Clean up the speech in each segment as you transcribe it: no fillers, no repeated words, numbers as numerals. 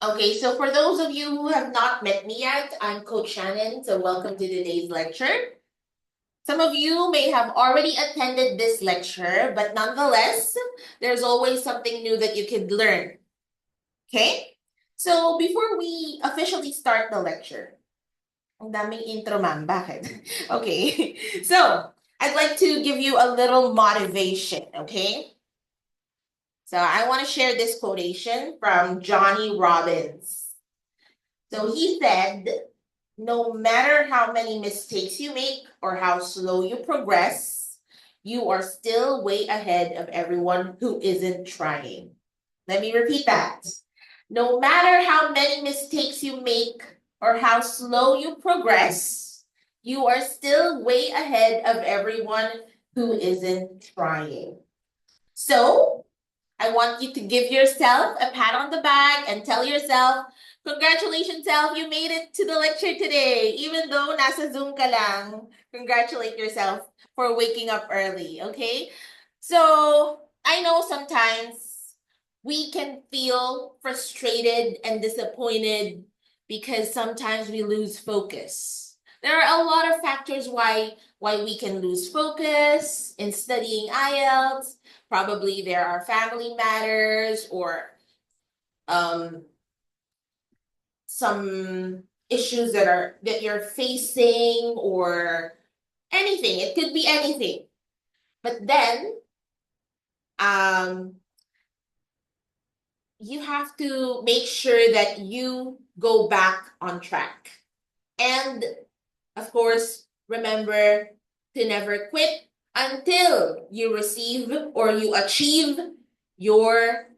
Okay, so for those of you who have not met me yet, I'm Coach Shannon, so welcome to today's lecture. Some of you may have already attended this lecture, but nonetheless, there's always something new that you could learn. Okay? So before we officially start the lecture, ang daming intro, ma'am. Bakit? Okay. So, I'd like to give you a little motivation, okay? So I want to share this quotation from Johnny Robbins. So he said, no matter how many mistakes you make or how slow you progress, you are still way ahead of everyone who isn't trying. Let me repeat that. No matter how many mistakes you make or how slow you progress, you are still way ahead of everyone who isn't trying. So, I want you to give yourself a pat on the back and tell yourself, congratulations, self, you made it to the lecture today. Even though nasa Zoom ka lang, congratulate yourself for waking up early, okay? So, I know sometimes we can feel frustrated and disappointed because sometimes we lose focus. There are a lot of factors why we can lose focus in studying IELTS. Probably there are family matters or some issues that you're facing or anything. It could be anything. But then you have to make sure that you go back on track. And of course, remember to never quit until you receive or you achieve your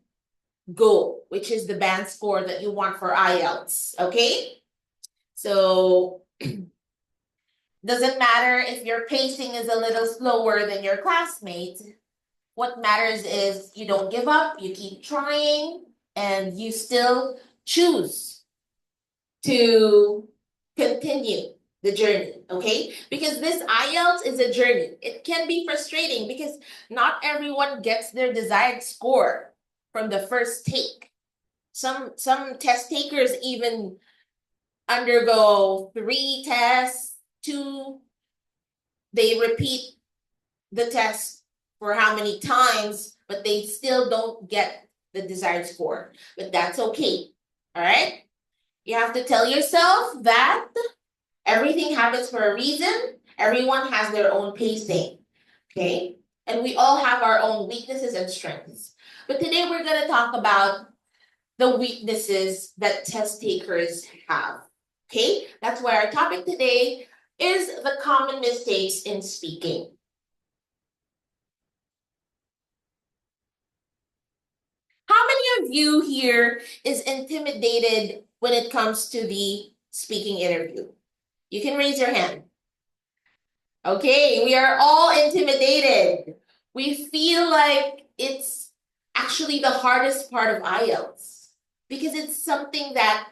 goal, which is the band score that you want for IELTS. Okay? So, doesn't matter if your pacing is a little slower than your classmates. What matters is you don't give up, you keep trying, and you still choose to continue the journey, okay? Because this IELTS is a journey. It can be frustrating because not everyone gets their desired score from the first take. Some test takers even undergo 3 tests, 2, they repeat the test for how many times, but they still don't get the desired score. But that's okay. All right? You have to tell yourself that everything happens for a reason. Everyone has their own pacing. Okay? And we all have our own weaknesses and strengths. But today we're going to talk about the weaknesses that test takers have. Okay? That's why our topic today is the common mistakes in speaking. How many of you here is intimidated when it comes to the speaking interview? You can raise your hand. Okay, we are all intimidated. We feel like it's actually the hardest part of IELTS because it's something that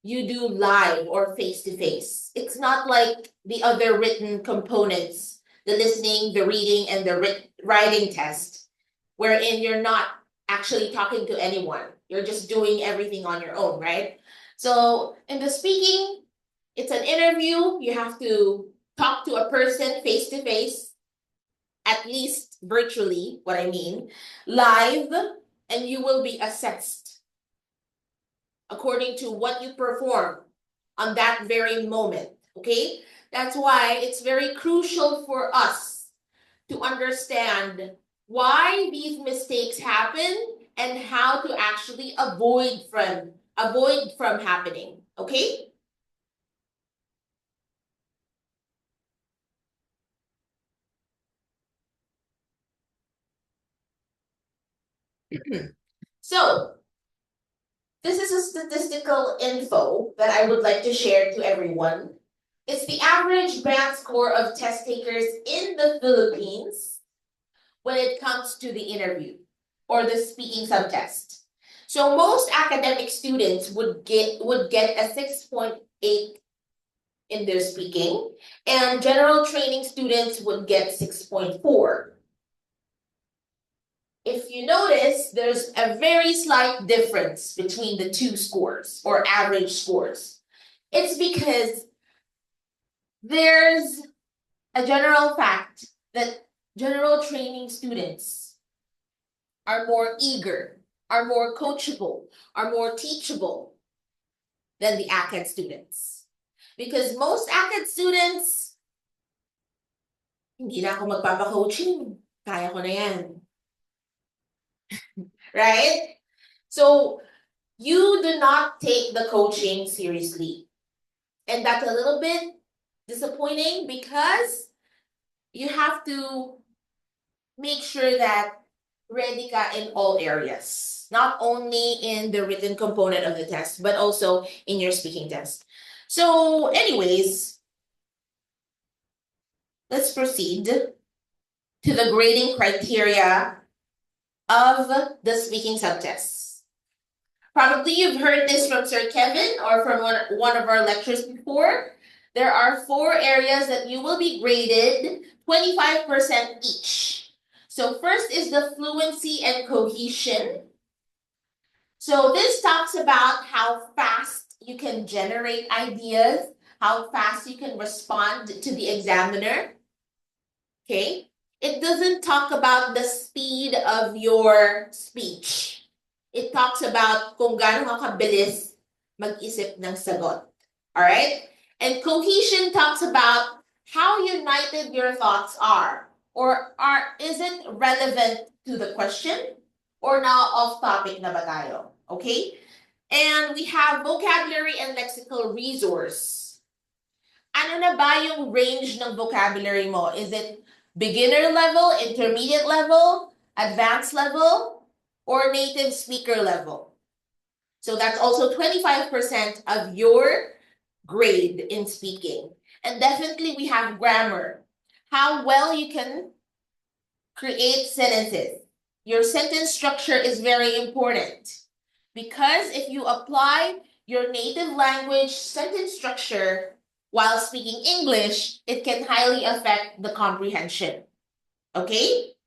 you do live or face to face. It's not like the other written components, the listening, the reading, and the writing test, wherein you're not actually talking to anyone. You're just doing everything on your own, right? So in the speaking, it's an interview. You have to talk to a person face to face, at least virtually, what I mean, live, and you will be assessed according to what you perform on that very moment. Okay? That's why it's very crucial for us to understand why these mistakes happen and how to actually avoid from happening. Okay? So, this is a statistical info that I would like to share to everyone. It's the average band score of test takers in the Philippines when it comes to the interview or the speaking subtest. So most academic students would get a 6.8 in their speaking, and general training students would get 6.4. if you notice, there's a very slight difference between the two scores or average scores. It's because there's a general fact that general training students are more eager, are more coachable, are more teachable than the ACAD students. Because most ACAD students, hindi na ako magpapa-coaching. Kaya ko na yan. Right? So, you do not take the coaching seriously. And that's a little bit disappointing because you have to make sure that ready ka in all areas, not only in the written component of the test, but also in your speaking test. So anyways, let's proceed to the grading criteria of the speaking subtests. Probably you've heard this from Sir Kevin or from one of our lectures before. There are 4 areas that you will be graded 25% each. So first is the fluency and cohesion. So this talks about how fast you can generate ideas, how fast you can respond to the examiner. Okay? It doesn't talk about the speed of your speech. It talks about kung gaano ka kabilis mag-isip ng sagot. Alright? And cohesion talks about how united your thoughts are. Or is it relevant to the question? Or now off topic na ba tayo? Okay? And we have vocabulary and lexical resource. Ano na ba yung range ng vocabulary mo? Is it beginner level, intermediate level, advanced level, or native speaker level? So that's also 25% of your grade in speaking. And definitely we have grammar. How well you can create sentences. Your sentence structure is very important because if you apply your native language sentence structure while speaking English, it can highly affect the comprehension. Okay?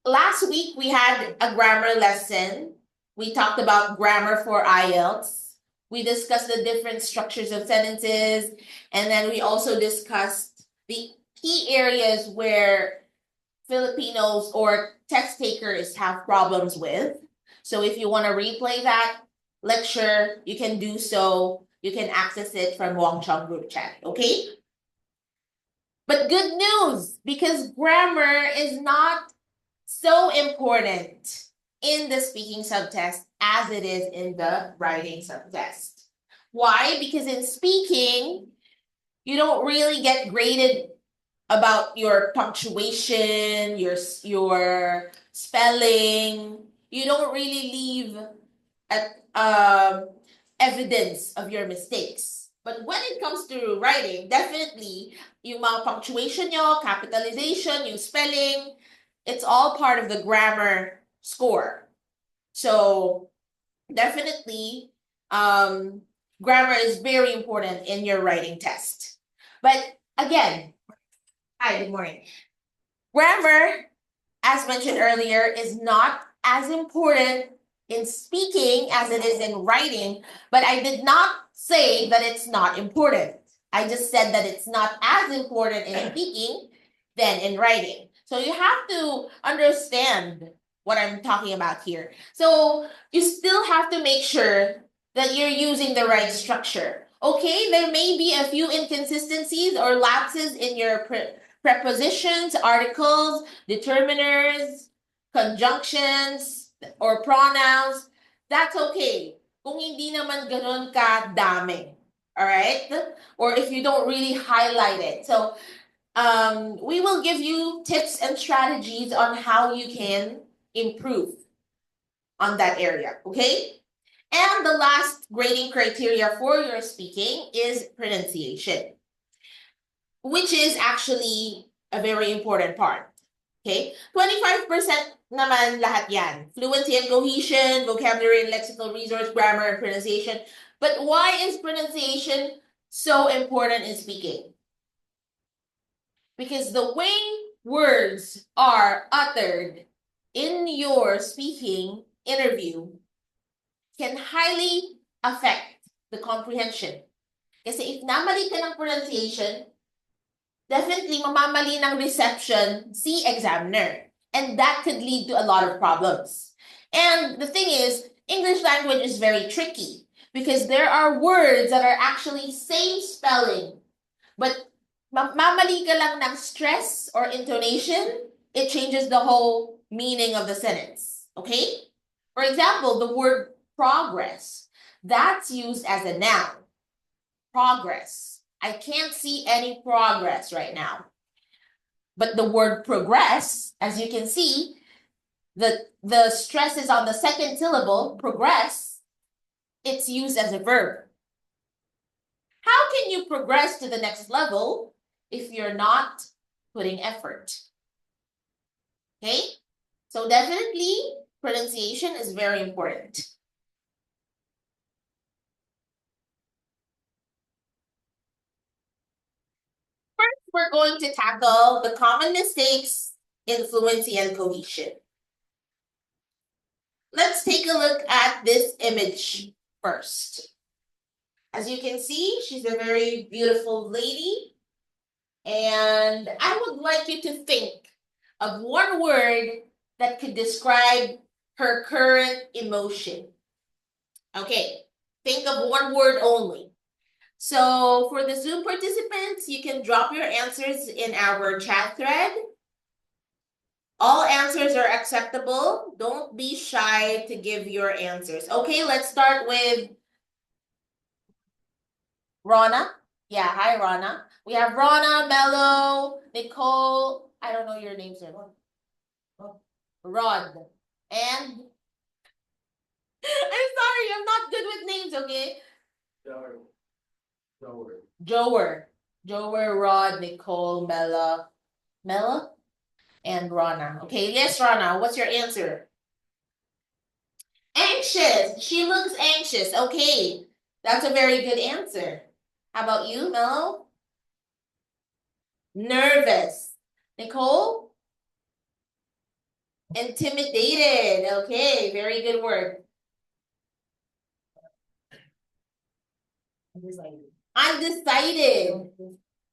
Last week, we had a grammar lesson. We talked about grammar for IELTS. We discussed the different structures of sentences, and then we also discussed the key areas where Filipinos or test takers have problems with. So if you want to replay that lecture, you can do so. You can access it from Wong Chong group chat, okay? But good news, because grammar is not so important in the speaking subtest as it is in the writing subtest. Why? Because in speaking, you don't really get graded about your punctuation, your spelling. You don't really leave evidence of your mistakes. But when it comes to writing, definitely yung mga punctuation nyo, capitalization, yung spelling, it's all part of the grammar score. So definitely, grammar is very important in your writing test. But again, hi, good morning. Grammar, as mentioned earlier, is not as important in speaking as it is in writing, but I did not say that it's not important. I just said that it's not as important in speaking than in writing. So you have to understand what I'm talking about here. So you still have to make sure that you're using the right structure. Okay, there may be a few inconsistencies or lapses in your prepositions, articles, determiners, conjunctions, or pronouns. That's okay. Kung hindi naman ganun kadami. Alright? Or if you don't really highlight it. So, we will give you tips and strategies on how you can improve on that area, okay? And the last grading criteria for your speaking is pronunciation, which is actually a very important part. Okay? 25% naman lahat yan. Fluency and cohesion, vocabulary and lexical resource, grammar and pronunciation. But why is pronunciation so important in speaking? Because the way words are uttered in your speaking interview can highly affect the comprehension. Kasi if namali ka ng pronunciation, definitely mamamali ng reception si examiner. And that could lead to a lot of problems. And the thing is, English language is very tricky because there are words that are actually same spelling, but mamali ka lang ng stress or intonation, it changes the whole meaning of the sentence. Okay? For example, the word progress, that's used as a noun. Progress. I can't see any progress right now. But the word progress, as you can see, the stress is on the second syllable, progress. It's used as a verb. How can you progress to the next level if you're not putting effort? Okay? So definitely pronunciation is very important. First, we're going to tackle the common mistakes in fluency and cohesion. Let's take a look at this image first. As you can see, she's a very beautiful lady. And I would like you to think of one word that could describe her current emotion. Okay, think of one word only. So for the Zoom participants, you can drop your answers in our chat thread. All answers are acceptable. Don't be shy to give your answers. Okay, let's start with Rona. Yeah, hi, Rona. We have Rona, Mello, Nicole. I don't know your names, sir. Rod. And I'm sorry, I'm not good with names, okay? Jower, Rod, Nicole, Mella, and Rana. Okay, yes, Rana, what's your answer? Anxious. She looks anxious. Okay, that's a very good answer. How about you, Mello? Nervous. Nicole? Intimidated. Okay, very good word. Undecided.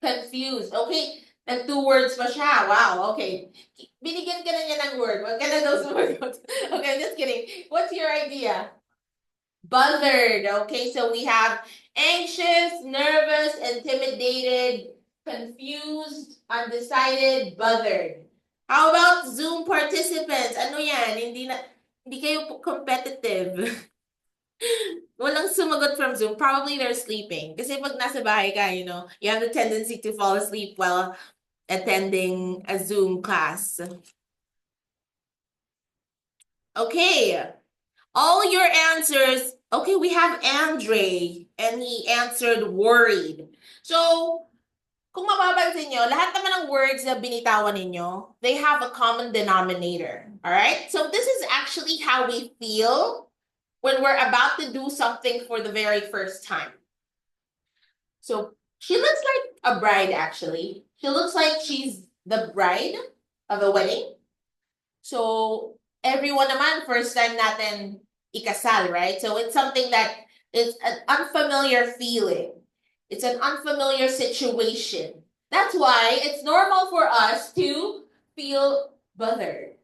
Confused. Okay, and 2 words pa siya. Wow, okay. Binigyan ka na niya ng word. Wag ka na daw sumagot. Okay, I'm just kidding. What's your idea? Bothered. Okay, so we have anxious, nervous, intimidated, confused, undecided, bothered. How about Zoom participants? Ano yan? Hindi kayo competitive. Walang sumagot from Zoom. Probably they're sleeping. Kasi pag nasa bahay ka, you have the tendency to fall asleep while attending a Zoom class. Okay. All your answers. Okay, we have Andre, and he answered worried. So, kung mapapansin nyo, lahat naman ng words na binitawan ninyo, they have a common denominator. All right? So, this is actually how we feel when we're about to do something for the very first time. So, she looks like a bride, actually. She looks like she's the bride of a wedding. So, everyone naman, first time natin ikasal, right? So, it's something that is an unfamiliar feeling. It's an unfamiliar situation. That's why it's normal for us to feel bothered,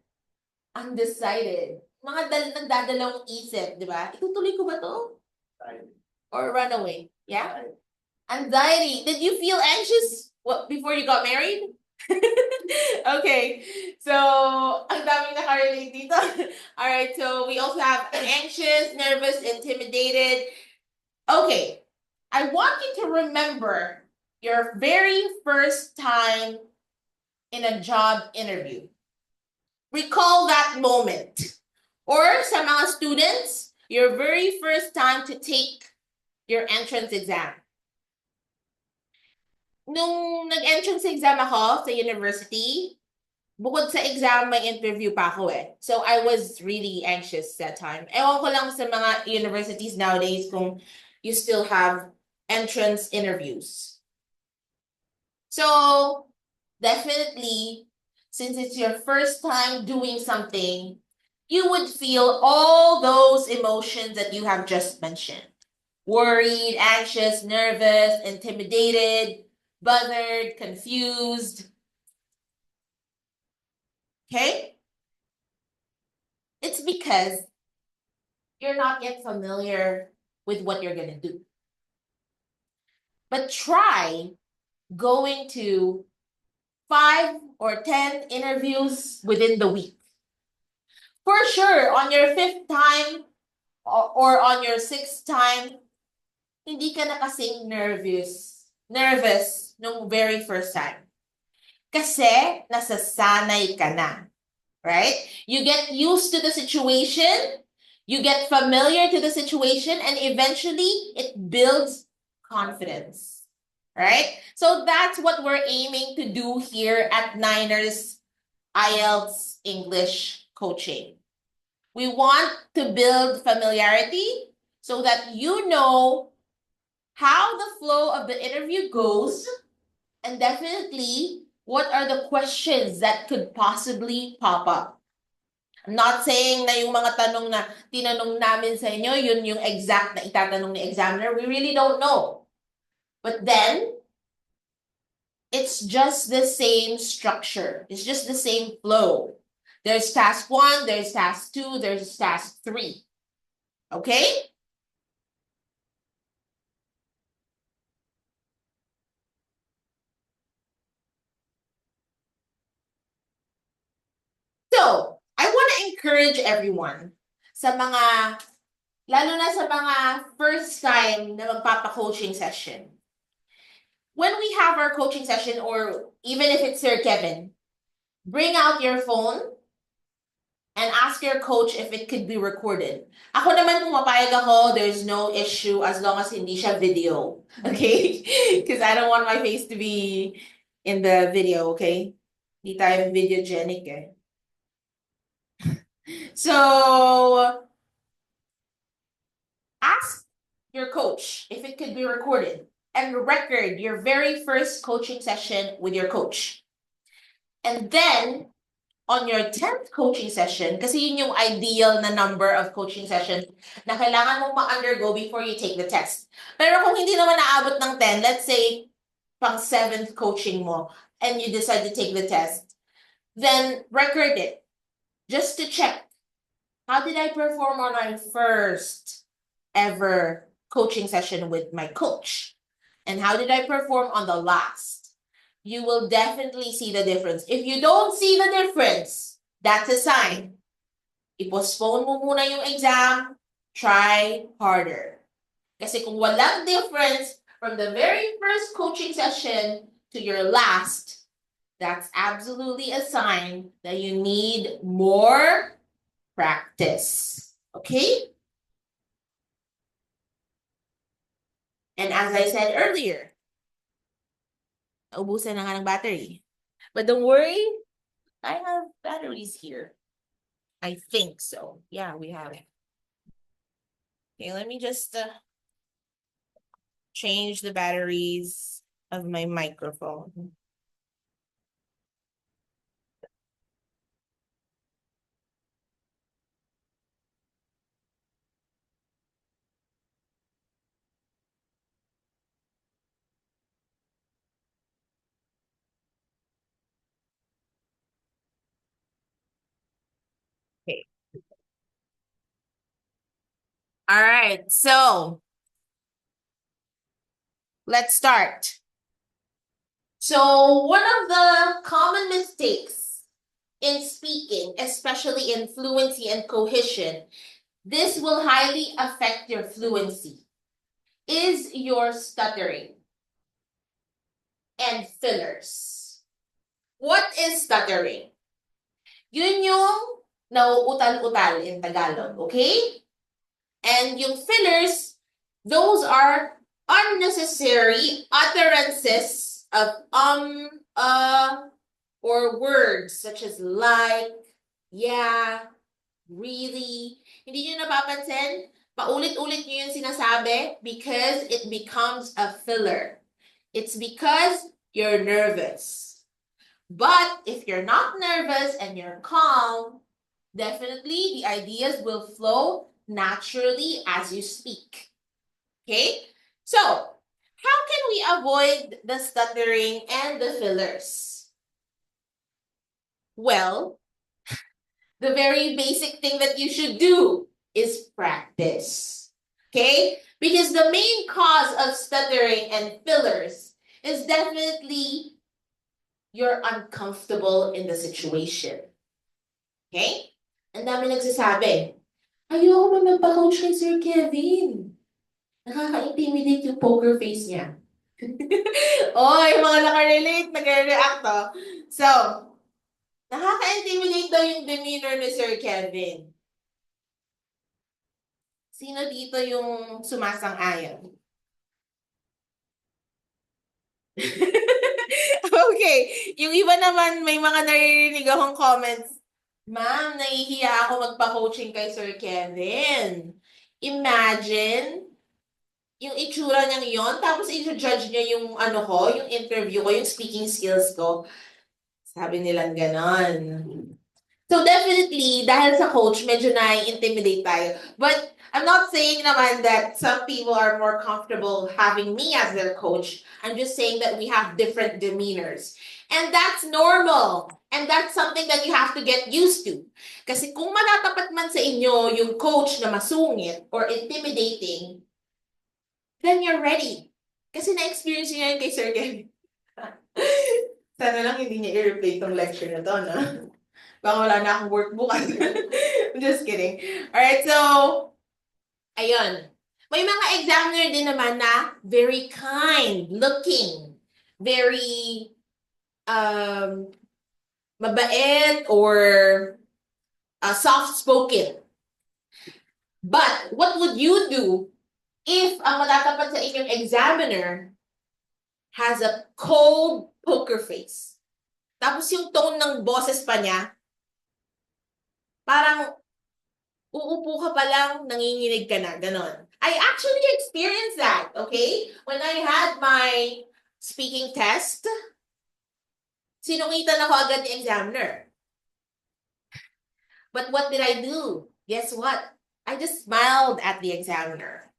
undecided. Mga nagdadalawang isip, di ba? Itutuloy ko ba to? Or run away? Yeah? Anxiety. Did you feel anxious before you got married? Okay, so ang daming nakarelate dito. All right, so we also have anxious, nervous, intimidated. Okay, I want you to remember your very first time in a job interview. Recall that moment. Or sa mga students, your very first time to take your entrance exam. Nung nag-entrance exam ako sa university, bukod sa exam, may interview pa ako eh. So I was really anxious that time. Ewan ko lang sa mga universities nowadays kung you still have entrance interviews. So definitely, since it's your first time doing something, you would feel all those emotions that you have just mentioned. Worried, anxious, nervous, intimidated, bothered, confused. Okay? It's because you're not yet familiar with what you're going to do. But try going to 5 or 10 interviews within the week. For sure, on your fifth time or on your sixth time, hindi ka na kasing nervous nung very first time. Kasi nasasanay ka na, right? You get used to the situation, you get familiar to the situation, and eventually it builds confidence, right? So that's what we're aiming to do here at Niners IELTS English Coaching. We want to build familiarity so that you know how the flow of the interview goes, and definitely what are the questions that could possibly pop up. I'm not saying na yung mga tanong na tinanong namin sa inyo, yun yung exact na itatanong ni examiner. We really don't know. But then, it's just the same structure. It's just the same flow. There's task 1, there's task 2, there's task 3. Okay? So, I want to encourage everyone sa mga, lalo na sa mga first time na magpapa-coaching session. When we have our coaching session, or even if it's Sir Kevin, bring out your phone and ask your coach if it could be recorded. Ako naman kung mapayag ako, there's no issue as long as hindi siya video. Okay? Because I don't want my face to be in the video, okay? Hindi tayo videogenic eh. So, ask your coach if it could be recorded and record your very first coaching session with your coach. And then, on your 10th coaching session, kasi yun yung ideal na number of coaching sessions na kailangan mong ma-undergo before you take the test. Pero kung hindi naman naabot ng 10, let's say, pang 7th coaching mo, and you decide to take the test, then record it. Just to check, how did I perform on my first ever coaching session with my coach? And how did I perform on the last? You will definitely see the difference. If you don't see the difference, that's a sign. I-postpone mo muna yung exam, try harder. Kasi kung walang difference from the very first coaching session to your last, that's absolutely a sign that you need more practice. Okay? And as I said earlier, ubusan na nga ng battery. But don't worry, I have batteries here. I think so. Yeah, we have it. Okay, let me just change the batteries of my microphone. Okay. All right, so let's start. So one of the common mistakes in speaking, especially in fluency and cohesion, this will highly affect your fluency, is your stuttering and fillers. What is stuttering? Yun yung nauutal-utal in Tagalog, okay? And yung fillers, those are unnecessary utterances of or words such as like, yeah, really. Hindi nyo napapansin? Paulit-ulit nyo yung sinasabi because it becomes a filler. It's because you're nervous. But if you're not nervous and you're calm, definitely the ideas will flow naturally as you speak. Okay? So, how can we avoid the stuttering and the fillers? Well, the very basic thing that you should do is practice. Okay? Because the main cause of stuttering and fillers is definitely you're uncomfortable in the situation. Okay? Ang dami nagsasabi, ayoko man magpa-coach kay Sir Kevin. Nakaka-intimidate yung poker face niya. Oy, mga nakarelate, nag-react to. So, nakaka-intimidate daw yung demeanor ni Sir Kevin. Sino dito yung sumasang-ayon? Okay. Yung iba naman, may mga naririnig akong comments. Ma'am, nahihiya ako magpa-coaching kay Sir Kevin. Imagine, yung itsura niyang yon, tapos i-judge niya yung ano ko, yung interview ko, yung speaking skills ko. Sabi nilang ganon. So definitely, dahil sa coach, medyo na-intimidate tayo. But I'm not saying naman that some people are more comfortable having me as their coach. I'm just saying that we have different demeanors. And that's normal. And that's something that you have to get used to. Kasi kung matatapat man sa inyo yung coach na masungit or intimidating, then you're ready. Kasi na-experience niya yun kay Sir Kevin. Sana lang hindi niya i-replay tong lecture na to, no? Baka wala na akong work bukas. I'm just kidding. Alright, so, ayun. May mga examiner din naman na very kind looking, very mabait or soft-spoken. But what would you do if ang matatapat sa inyong examiner has a cold poker face? Tapos yung tone ng boses pa niya, parang uupo ka pa lang, nanginginig ka na, ganon. I actually experienced that, okay? When I had my speaking test, sinungitan ako agad ni examiner. But what did I do? Guess what? I just smiled at the examiner.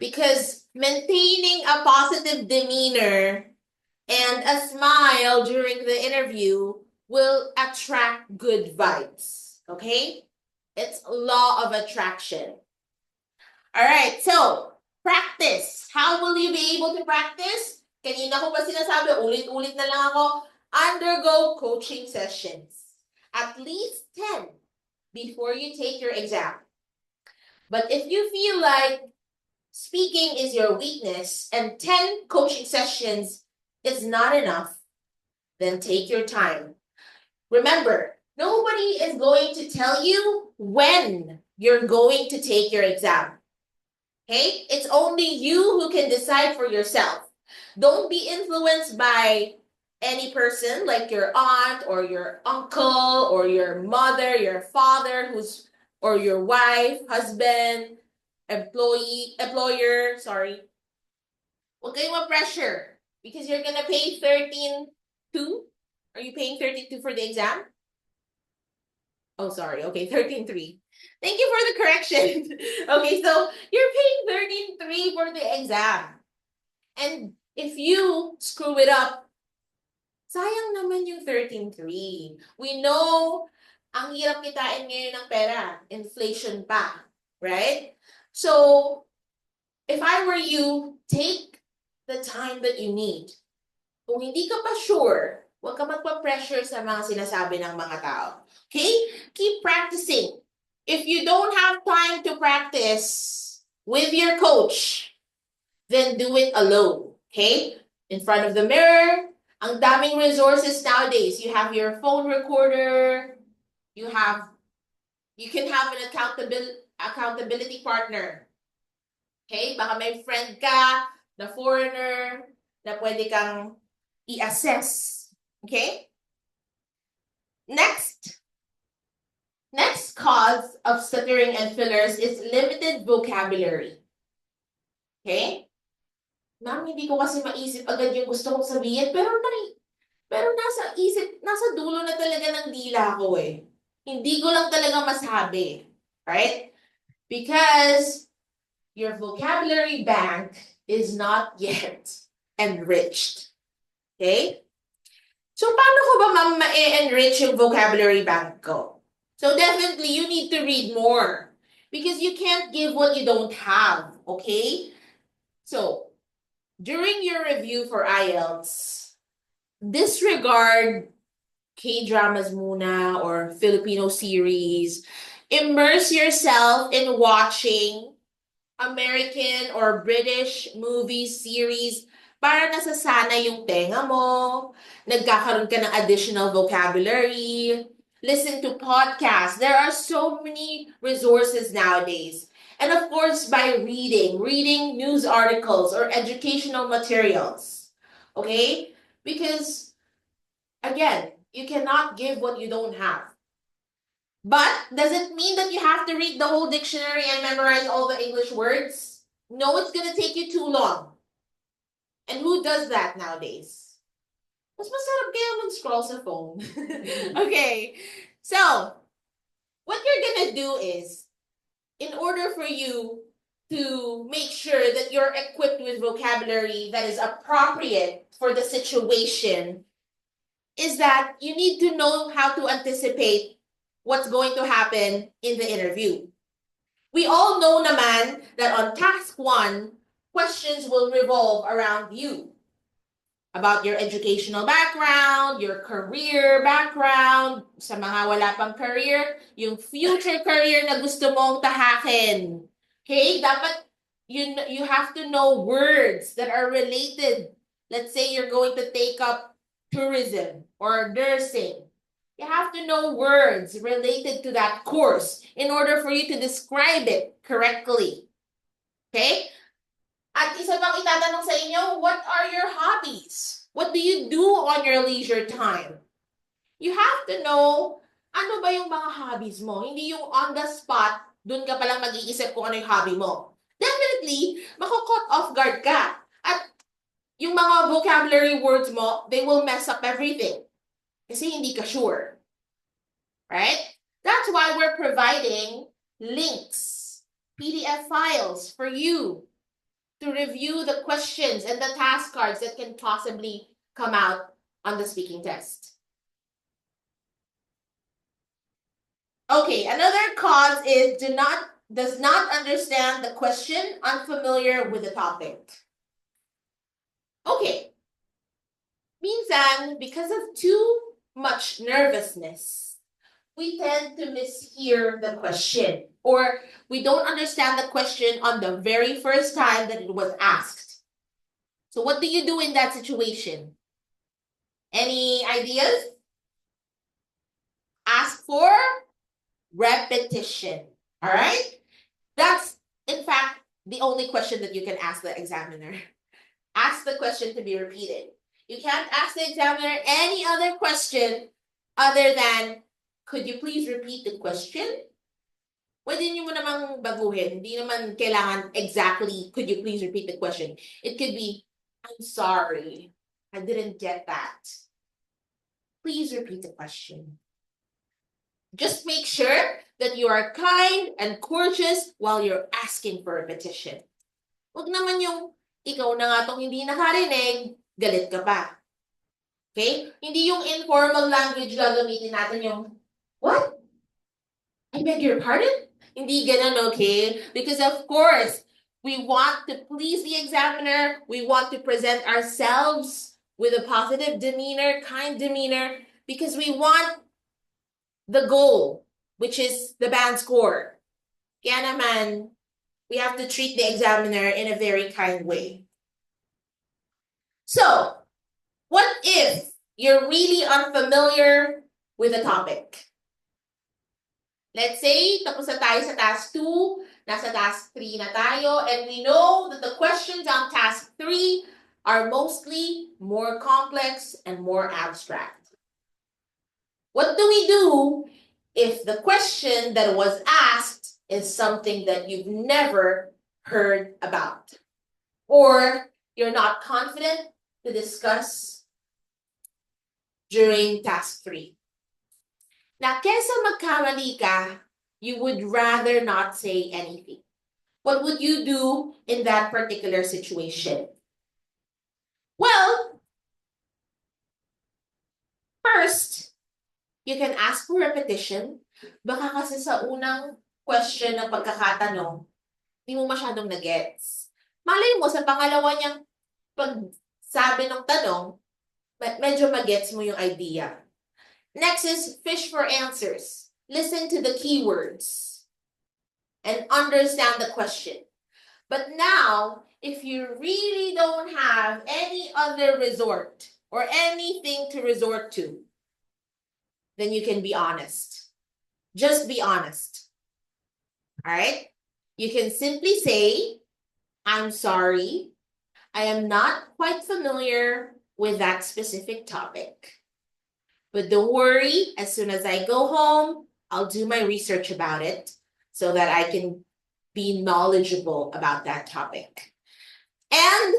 Because maintaining a positive demeanor and a smile during the interview will attract good vibes, okay? It's law of attraction. All right, so practice. How will you be able to practice? Kanina ko ba sinasabi, ulit-ulit na lang ako, undergo coaching sessions. At least 10 before you take your exam. But if you feel like speaking is your weakness and 10 coaching sessions is not enough, then take your time. Remember, nobody is going to tell you when you're going to take your exam. Okay? It's only you who can decide for yourself. Don't be influenced by any person like your aunt or your uncle or your mother, your father, or your wife, husband, employer, sorry. Huwag kayong ma-pressure because you're gonna pay 13.2. Are you paying 13.2 for the exam? Oh, sorry. Okay, 13.3. Thank you for the correction. Okay, so you're paying 13.3 for the exam. And if you screw it up, sayang naman yung 13.3. We know, ang hirap kitain ngayon ng pera. Inflation pa. Right? So, if I were you, take the time that you need. Kung hindi ka pa sure, huwag ka magpa-pressure sa mga sinasabi ng mga tao. Okay? Keep practicing. If you don't have time to practice with your coach, then do it alone. Okay? In front of the mirror. Ang daming resources nowadays. You have your phone recorder. You can have an accountability partner. Okay? Baka may friend ka na foreigner na pwede kang i-assess. Okay? Next cause of stuttering and fillers is limited vocabulary. Okay? Ma'am, hindi ko kasi maisip agad yung gusto kong sabihin, pero Pero nasa dulo na talaga ng dila ko eh. Hindi ko lang talaga masabi. Right? Because your vocabulary bank is not yet enriched. Okay? So, paano ko ba ma-enrich yung vocabulary bank ko? So, definitely, you need to read more. Because you can't give what you don't have. Okay? So, during your review for IELTS, disregard K-dramas muna or Filipino series. Immerse yourself in watching American or British movies, series, para nasasana yung tenga mo, nagkakaroon ka ng additional vocabulary, listen to podcasts. There are so many resources nowadays. And of course, by reading news articles or educational materials. Okay? Because, again, you cannot give what you don't have. But does it mean that you have to read the whole dictionary and memorize all the English words? No, it's going to take you too long. And who does that nowadays? Mas masarap kaya mag-scroll sa phone. Okay. So, what you're going to do is, in order for you to make sure that you're equipped with vocabulary that is appropriate for the situation, is that you need to know how to anticipate what's going to happen in the interview. We all know naman that on task 1, questions will revolve around you. About your educational background, your career background, sa mga wala pang career, yung future career na gusto mong tahakin. Okay? Dapat you have to know words that are related. Let's say you're going to take up tourism or nursing. You have to know words related to that course in order for you to describe it correctly. Okay? At isa pang itatanong sa inyo, what are your hobbies? What do you do on your leisure time? You have to know, ano ba yung mga hobbies mo? Hindi yung on the spot, dun ka palang mag-iisip kung ano yung hobby mo. Definitely, mako-caught off guard ka. At yung mga vocabulary words mo, they will mess up everything. Kasi hindi ka sure. Right? That's why we're providing links, PDF files for you to review the questions and the task cards that can possibly come out on the speaking test. Okay, another cause is does not understand the question, unfamiliar with the topic. Okay. Minsan, because of too much nervousness, we tend to mishear the question, or we don't understand the question on the very first time that it was asked. So what do you do in that situation? Any ideas? Ask for repetition. All right? That's, in fact, the only question that you can ask the examiner. Ask the question to be repeated. You can't ask the examiner any other question other than, could you please repeat the question? Pwede nyo mo namang baguhin. Hindi naman kailangan exactly, could you please repeat the question? It could be, I'm sorry, I didn't get that. Please repeat the question. Just make sure that you are kind and courteous while you're asking for repetition. Huwag naman yung, ikaw na nga tong hindi nakarinig, galit ka pa. Okay? Hindi yung informal language gagamitin natin yung, what? I beg your pardon? Hindi ganun, okay? Because of course, we want to please the examiner. We want to present ourselves with a positive demeanor, kind demeanor, because we want the goal, which is the band score. Kaya naman, we have to treat the examiner in a very kind way. So, what if you're really unfamiliar with the topic? Let's say, tapos na tayo sa task 2, nasa task 3 na tayo, and we know that the questions on task 3 are mostly more complex and more abstract. What do we do if the question that was asked is something that you've never heard about? Or you're not confident to discuss during task 3. Na kesa magkamali ka, you would rather not say anything. What would you do in that particular situation? Well, first, you can ask for repetition. Baka kasi sa unang question ng pagkakatanong, hindi mo masyadong na-gets. Malay mo, sa pangalawa niyang pagsabi ng tanong, medyo magets mo yung idea. Next is fish for answers. Listen to the keywords and understand the question. But now, if you really don't have any other resort or anything to resort to, then you can be honest. Just be honest. All right? You can simply say, I'm sorry, I am not quite familiar with that specific topic. But don't worry, as soon as I go home, I'll do my research about it so that I can be knowledgeable about that topic. And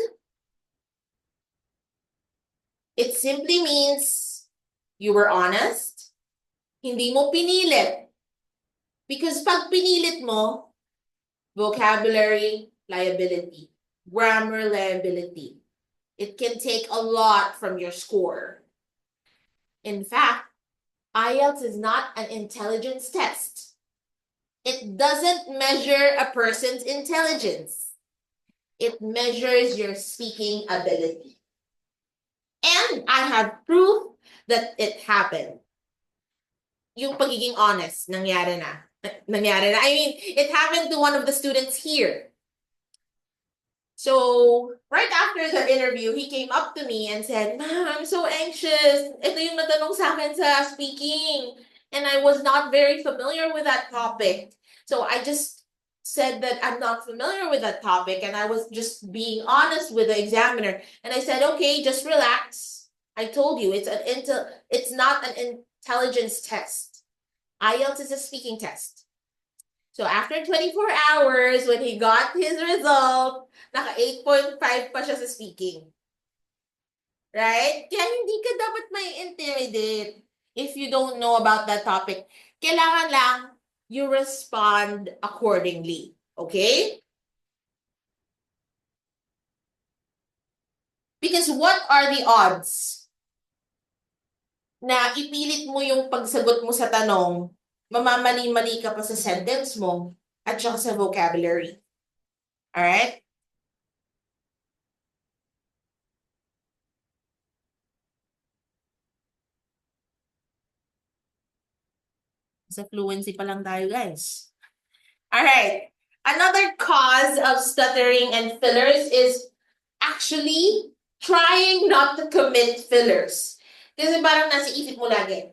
it simply means you were honest, hindi mo pinilit. Because pag pinilit mo, vocabulary liability, grammar liability, it can take a lot from your score. In fact, IELTS is not an intelligence test. It doesn't measure a person's intelligence. It measures your speaking ability. And I have proof that it happened. Yung pagiging honest, nangyari na. Nangyari na. I mean, it happened to one of the students here. So, right after the interview, he came up to me and said, Ma'am, I'm so anxious. Ito yung natanong sa akin sa speaking. And I was not very familiar with that topic. So I just said that I'm not familiar with that topic. And I was just being honest with the examiner. And I said, okay, just relax. I told you, it's not an intelligence test. IELTS is a speaking test. So after 24 hours, when he got his result, naka 8.5 pa siya sa speaking. Right? Kaya hindi ka dapat may intimidate if you don't know about that topic. Kailangan lang you respond accordingly. Okay? Because what are the odds na ipilit mo yung pagsagot mo sa tanong, mamamali-mali ka pa sa sentence mo at saka sa vocabulary. Alright? Sa fluency pa lang tayo, guys. Alright. Another cause of stuttering and fillers is actually trying not to commit fillers. Kasi parang nasa isip mo lagi,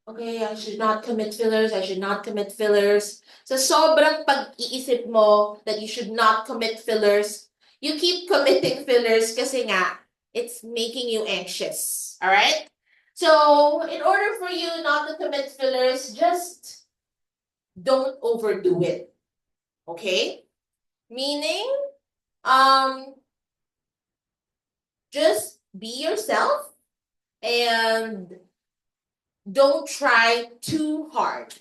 okay, I should not commit fillers, I should not commit fillers. So sobrang pag-iisip mo that you should not commit fillers, you keep committing fillers kasi nga, it's making you anxious. Alright? So, in order for you not to commit fillers, just don't overdo it. Okay? Meaning, just be yourself and don't try too hard.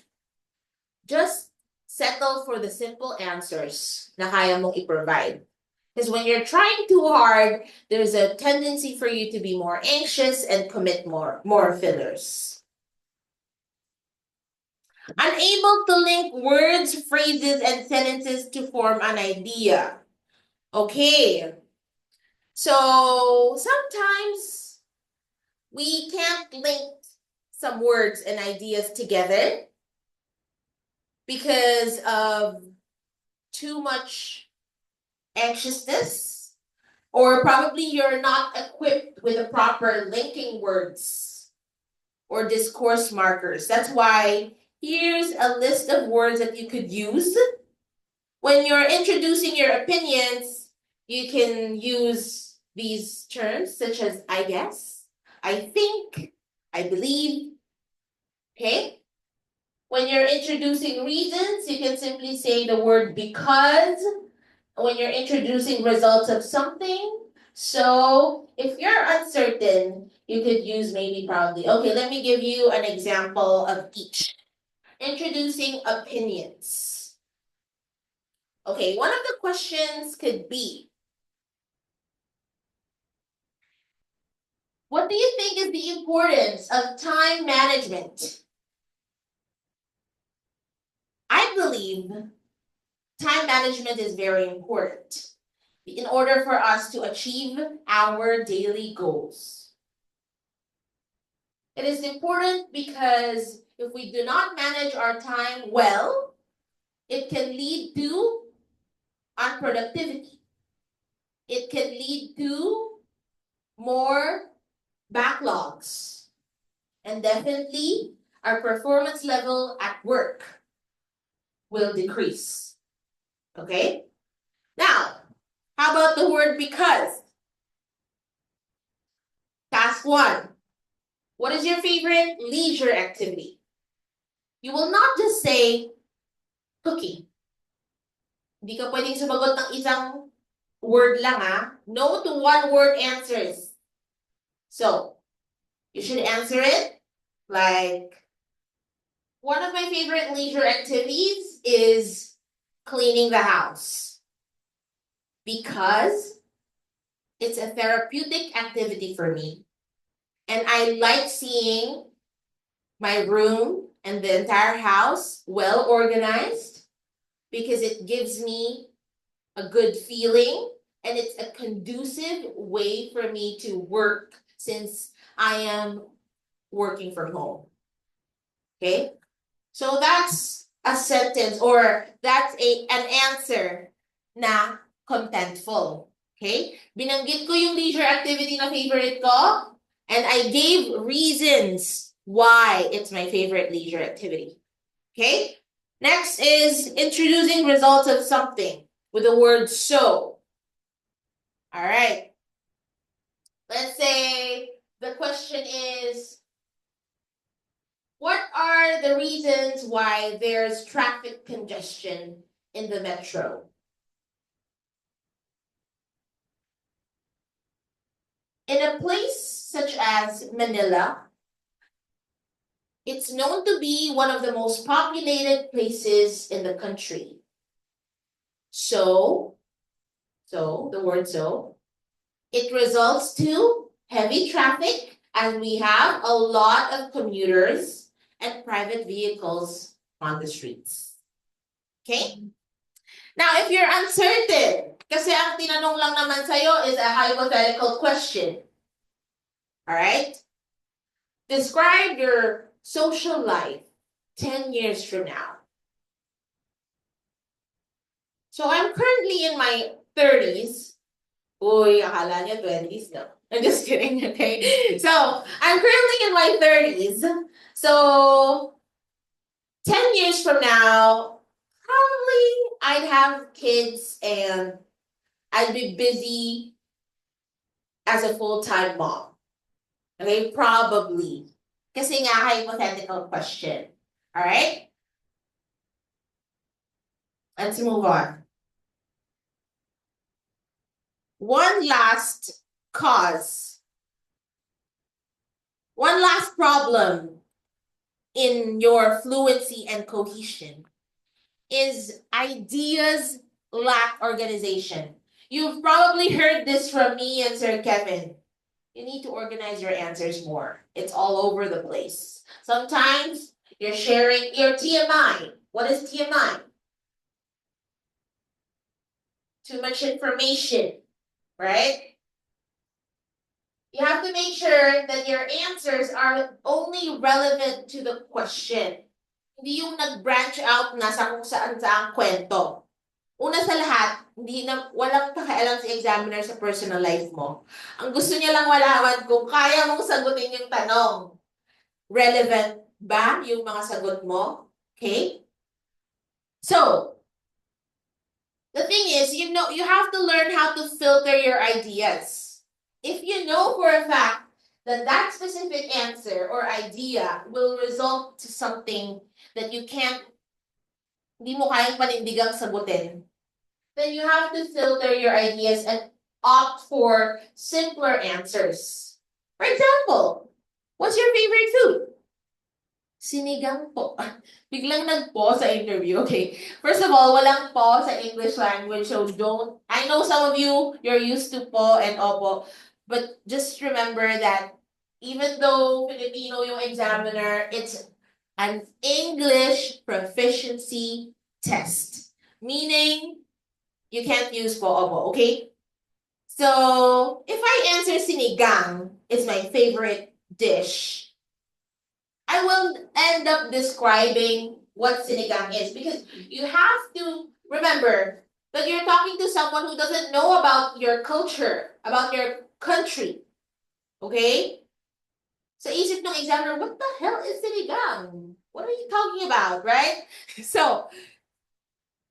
Just settle for the simple answers na kaya mong i-provide. Because when you're trying too hard, there's a tendency for you to be more anxious and commit more fillers. Unable to link words, phrases, and sentences to form an idea. Okay. So sometimes we can't link some words and ideas together because of too much anxiousness, or probably you're not equipped with the proper linking words or discourse markers. That's why here's a list of words that you could use. When you're introducing your opinions, you can use these terms such as I guess, I think, I believe. Okay? When you're introducing reasons, you can simply say the word because. When you're introducing results of something, So if you're uncertain, you could use maybe probably. Okay, let me give you an example of each. Introducing opinions. Okay, one of the questions could be, what do you think is the importance of time management? I believe time management is very important in order for us to achieve our daily goals. It is important because if we do not manage our time well, it can lead to unproductivity. It can lead to more backlogs. And definitely, our performance level at work will decrease. Okay? Now, how about the word because? Task 1. What is your favorite leisure activity? You will not just say cooking. Hindi ka pwedeng sumagot ng isang word lang No to one word answers. So, you should answer it like, one of my favorite leisure activities is cleaning the house because it's a therapeutic activity for me. And I like seeing my room and the entire house well organized because it gives me a good feeling and it's a conducive way for me to work since I am working from home. Okay? So that's a sentence or that's an answer na contentful. Okay? Binanggit ko yung leisure activity na favorite ko and I gave reasons why it's my favorite leisure activity. Okay? Next is introducing results of something with the word so. All right. Let's say the question is, what are the reasons why there's traffic congestion in the metro? In a place such as Manila, it's known to be one of the most populated places in the country. So the word so, it results to heavy traffic as we have a lot of commuters and private vehicles on the streets. Okay? Now, if you're uncertain, kasi ang tinanong lang naman sa'yo is a hypothetical question. Alright? Describe your social life 10 years from now. So I'm currently in my 30s. Uy, akala niya 20s, no? I'm just kidding, okay? So, I'm currently in my 30s. So, 10 years from now, probably I'd have kids and I'd be busy as a full-time mom. Okay, probably. Kasi nga, hypothetical question. All right? Let's move on. One last cause. One last problem in your fluency and cohesion is ideas lack organization. You've probably heard this from me and Sir Kevin. You need to organize your answers more. It's all over the place. Sometimes you're sharing your TMI. What is TMI? Too much information, right? You have to make sure that your answers are only relevant to the question. Hindi yung nag-branch out na sa kung saan kwento. Una sa lahat, walang pakialam si examiner sa personal life mo. Ang gusto niya lang malaman kung kaya mong sagutin yung tanong. Relevant ba yung mga sagot mo? Okay? So, the thing is, you have to learn how to filter your ideas. If you know for a fact that that specific answer or idea will result to something that you can't, hindi mo kayang panindigang sagutin, then you have to filter your ideas and opt for simpler answers. For example, what's your favorite food? Sinigang po. Biglang nag-po sa interview. Okay. First of all, walang po sa English language, so don't. I know some of you, you're used to po and opo, but just remember that even though Filipino yung examiner, it's an English proficiency test. Meaning, you can't use po, opo, okay? So, if I answer sinigang is my favorite dish, I will end up describing what sinigang is because you have to remember that you're talking to someone who doesn't know about your culture, about your country. Okay? So isip ng examiner, what the hell is sinigang? What are you talking about, right? So,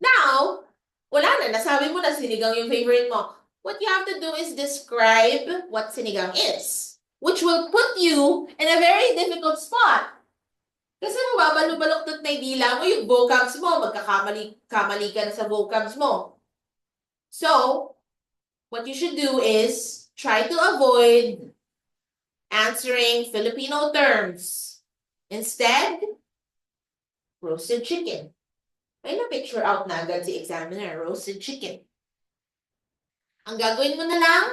now, wala na, nasabi mo na sinigang yung favorite mo. What you have to do is describe what sinigang is, which will put you in a very difficult spot. Kasi mababalok-balok na dila mo yung vocabs mo, magkakamali ka na sa vocabs mo. So, what you should do is try to avoid answering Filipino terms. Instead, roasted chicken. May na-picture out na agad si examiner, roasted chicken. Ang gagawin mo na lang,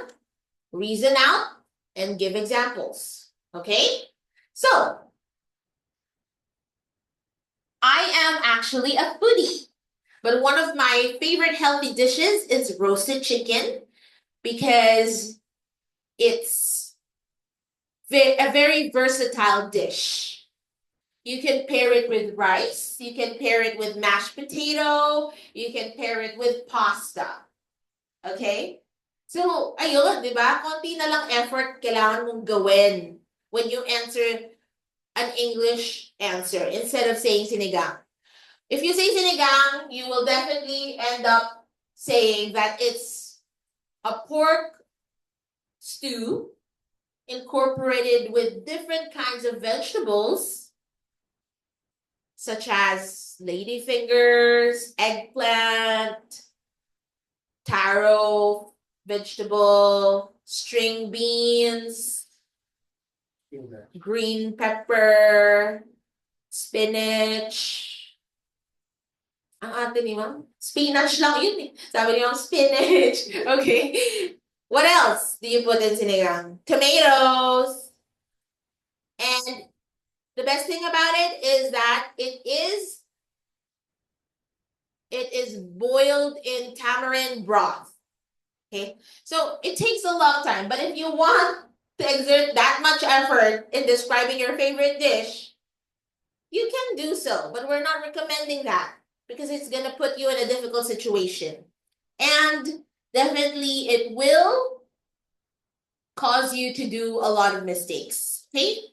reason out and give examples. Okay? So, I am actually a foodie, but one of my favorite healthy dishes is roasted chicken because it's a very versatile dish. You can pair it with rice, you can pair it with mashed potato, you can pair it with pasta. Okay? So, ayun, di ba? Konti na lang effort kailangan mong gawin when you answer an English answer instead of saying sinigang. If you say sinigang, you will definitely end up saying that it's a pork stew incorporated with different kinds of vegetables, such as ladyfingers, eggplant, taro vegetable, string beans, green pepper, spinach. Ang ate ni ma'am, spinach lang yun eh. Sabi niyo, spinach. Okay. What else do you put in sinigang? Tomatoes. And the best thing about it is that it is boiled in tamarind broth. Okay. So it takes a long time, but if you want to exert that much effort in describing your favorite dish, you can do so, but we're not recommending that because it's gonna put you in a difficult situation. And definitely it will cause you to do a lot of mistakes, okay?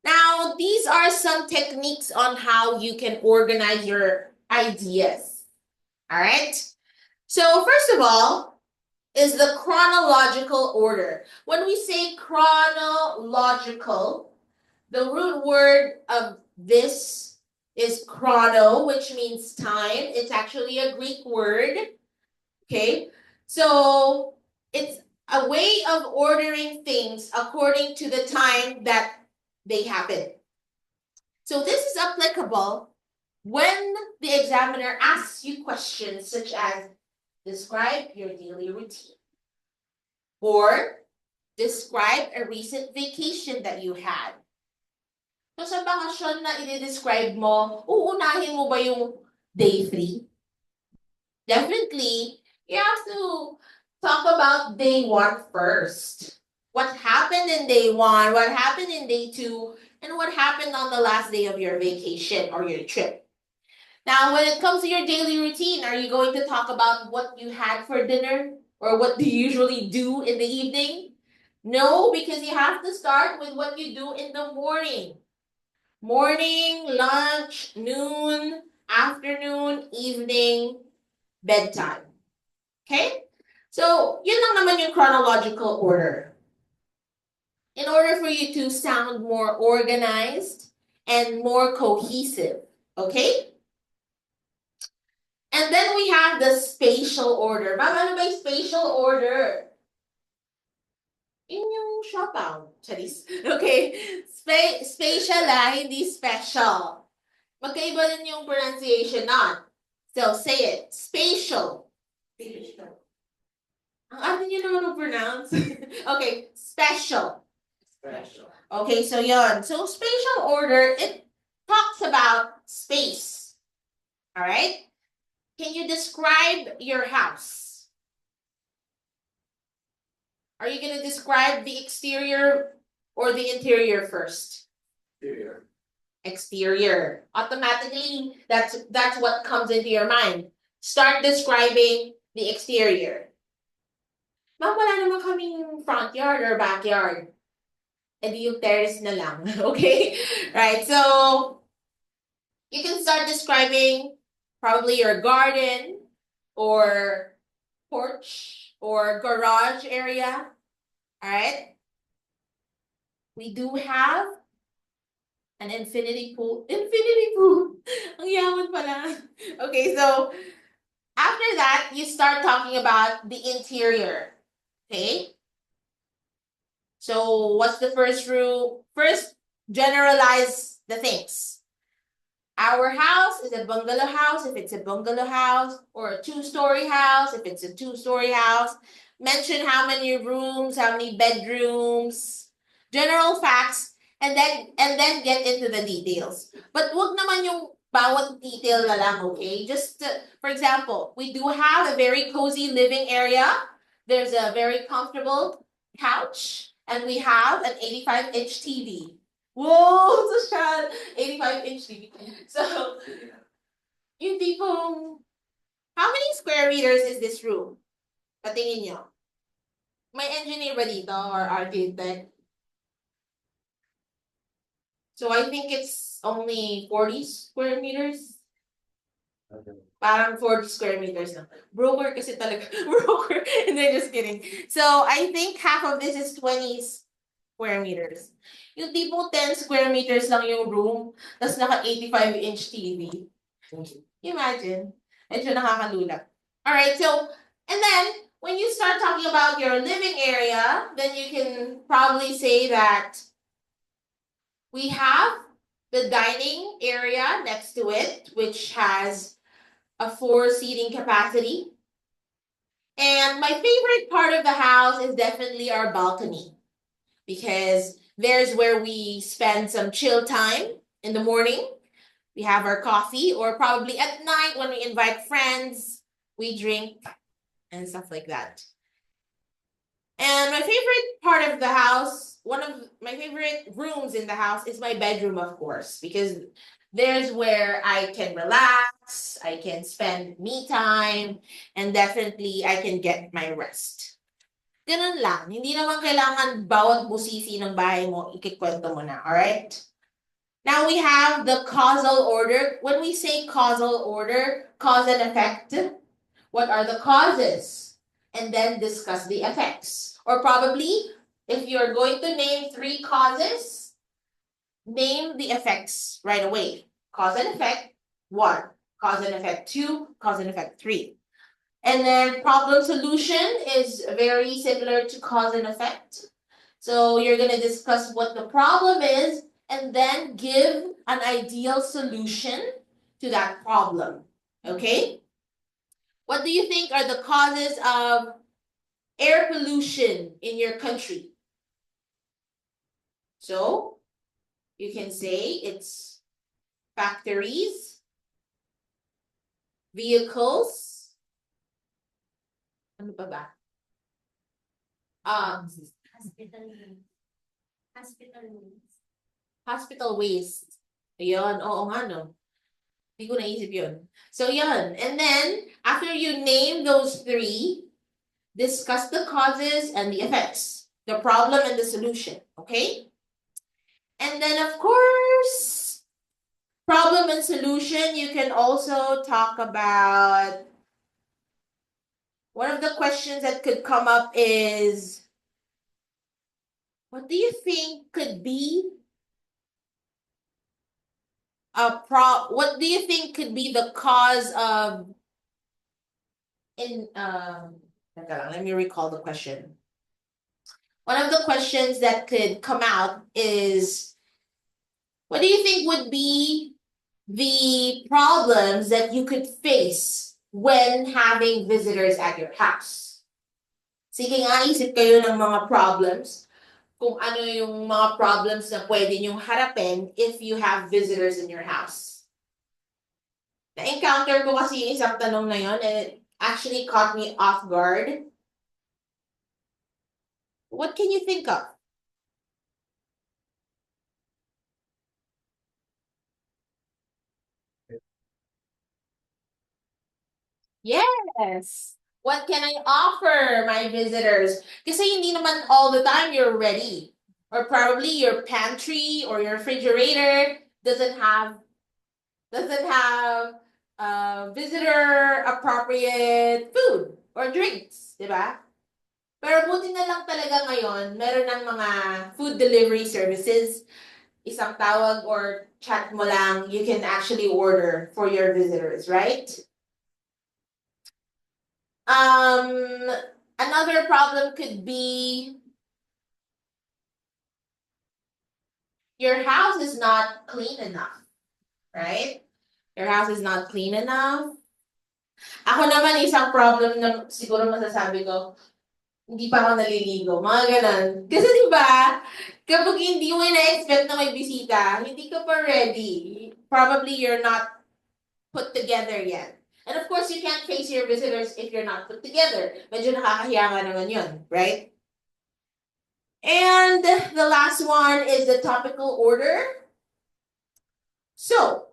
Now, these are some techniques on how you can organize your ideas, all right? So first of all is the chronological order. When we say chronological, the root word of this is chrono, which means time. It's actually a Greek word. Okay, so it's a way of ordering things according to the time that they happen. So this is applicable when the examiner asks you questions such as describe your daily routine or describe a recent vacation that you had. So sa bakasyon na i-describe mo, uunahin mo ba yung day 3? Definitely, you have to talk about day 1 first. What happened in day 1, what happened in day 2, and what happened on the last day of your vacation or your trip. Now, when it comes to your daily routine, are you going to talk about what you had for dinner or what do you usually do in the evening? No, because you have to start with what you do in the morning. Morning, lunch, noon, afternoon, evening, bedtime. Okay? So, yun lang naman yung chronological order. In order for you to sound more organized and more cohesive. Okay? And then we have the spatial order. Ma'am, ano ba yung spatial order? Yun yung shutdown. Charis. Okay. Spatial hindi special. Magkaiba din yung pronunciation nun. So, say it. Spatial. Spatial. Ang arte niyo naman pronounce. Okay. Special. Special. Okay, so yon. So, spatial order, it talks about space. All right? Can you describe your house? Are you going to describe the exterior or the interior first? Exterior. Exterior. Automatically, that's what comes into your mind. Start describing the exterior. Ma'am, wala naman kaming front yard or backyard. E di yung terrace na lang. Okay? Right, so you can start describing probably your garden or porch or garage area. All right? We do have an infinity pool. Infinity pool! Ang yaman pala. Okay, so after that, you start talking about the interior. Okay? So what's the first rule? First, generalize the things. Our house is a bungalow house if it's a bungalow house, or a two-story house if it's a two-story house. Mention how many rooms, how many bedrooms, general facts, and then get into the details. But wag naman yung bawat detail na lang, okay? Just for example, we do have a very cozy living area. There's a very comfortable couch, and we have an 85-inch TV. Whoa, social 85-inch TV. So, yung tipong, how many square meters is this room? Patingin nyo. May engineer ba dito or architect? So, I think it's only 40 square meters. Parang 40 square meters lang. Broker kasi talaga. Broker. And then just kidding. So, I think half of this is 20 square meters. Yung tipong 10 square meters lang yung room, tapos naka 85-inch TV. Imagine. Medyo nakakalula. Alright, so, and then, when you start talking about your living area, then you can probably say that we have the dining area next to it, which has a 4-seating capacity. And my favorite part of the house is definitely our balcony, because there's where we spend some chill time in the morning. We have our coffee, or probably at night when we invite friends, we drink and stuff like that. And my favorite part of the house, one of my favorite rooms in the house is my bedroom, of course, because there's where I can relax, I can spend me time, and definitely I can get my rest. Ganun lang. Hindi naman kailangan bawat busisi ng bahay mo, ikikwento mo na, alright? Now we have the causal order. When we say causal order, cause and effect, what are the causes? And then discuss the effects. Or probably, if you're going to name 3 causes, name the effects right away. Cause and effect, 1. Cause and effect, 2. Cause and effect, 3. And then problem solution is very similar to cause and effect. So you're going to discuss what the problem is and then give an ideal solution to that problem. Okay? What do you think are the causes of air pollution in your country? So you can say it's factories, vehicles, ano pa ba? Hospital waste. Ayun, oo nga no. Hindi ko naisip yun. So yun. And then, after you name those 3, discuss the causes and the effects, the problem and the solution, okay? And then, of course, problem and solution, you can also talk about, one of the questions that could come up is, what do you think could be what do you think could be the cause of teka lang, let me recall the question. One of the questions that could come out is, what do you think would be the problems that you could face when having visitors at your house? Sige nga, isip kayo ng mga problems, kung ano yung mga problems na pwede nyong harapin if you have visitors in your house. Na-encounter ko kasi yung isang tanong na yun and it actually caught me off guard. What can you think of? Yes. What can I offer my visitors? Kasi hindi naman all the time you're ready. Or probably your pantry or your refrigerator doesn't have visitor appropriate food or drinks, di ba? Pero buti na lang talaga ngayon, meron ng mga food delivery services. Isang tawag or chat mo lang, you can actually order for your visitors, right? Another problem could be your house is not clean enough, right? Your house is not clean enough. Ako naman, isang problem na siguro masasabi ko, hindi pa ako naliligo. Mga ganun. Kasi di ba, kapag hindi mo na-expect na may bisita, hindi ka pa ready. Probably you're not put together yet. And of course, you can't face your visitors if you're not put together. Medyo nakakahiya nga naman yun, right? And the last one is the topical order. So,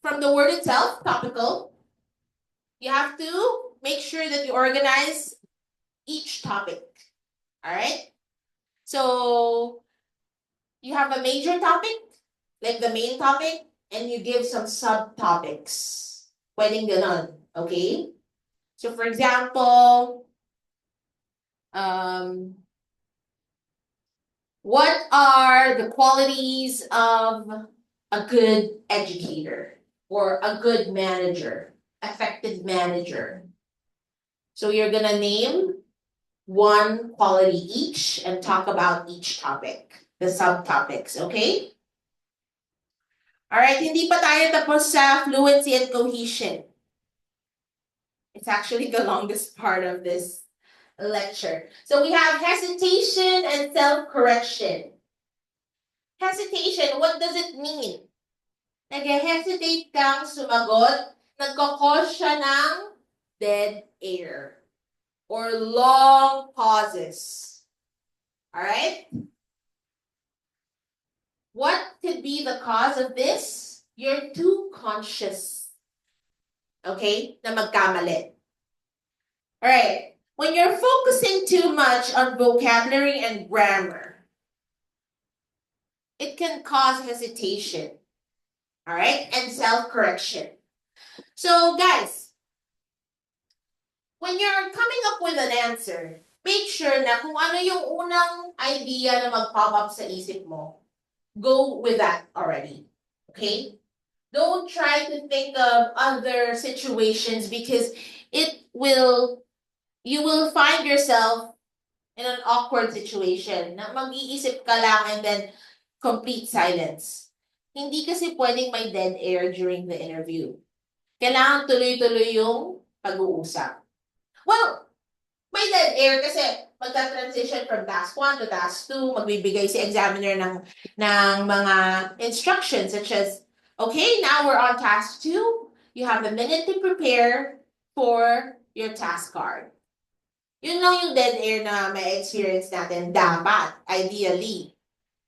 from the word itself, topical, you have to make sure that you organize each topic. All right? So, you have a major topic, like the main topic, and you give some subtopics. Pwedeng ganon, okay? So, for example, what are the qualities of a good educator or a good manager, effective manager? So you're gonna name one quality each and talk about each topic, the subtopics, okay? Alright, hindi pa tayo tapos sa fluency and cohesion. It's actually the longest part of this lecture. So we have hesitation and self-correction. Hesitation, what does it mean? Nag-hesitate kang sumagot, nagko-cause siya ng dead air or long pauses. Alright? What could be the cause of this? You're too conscious. Okay? Na magkamali. Alright. When you're focusing too much on vocabulary and grammar, it can cause hesitation. Alright? And self-correction. So, guys, when you're coming up with an answer, make sure na kung ano yung unang idea na mag-pop up sa isip mo, go with that already. Okay? Don't try to think of other situations because you will find yourself in an awkward situation na mag-iisip ka lang and then complete silence. Hindi kasi pwedeng may dead air during the interview. Kailangan tuloy-tuloy yung pag-uusap. Well, may dead air kasi magta-transition from task 1 to task 2, magbibigay si examiner ng mga instructions such as, okay, now we're on task 2. You have a minute to prepare for your task card. Yun lang yung dead air na may experience natin dapat, ideally,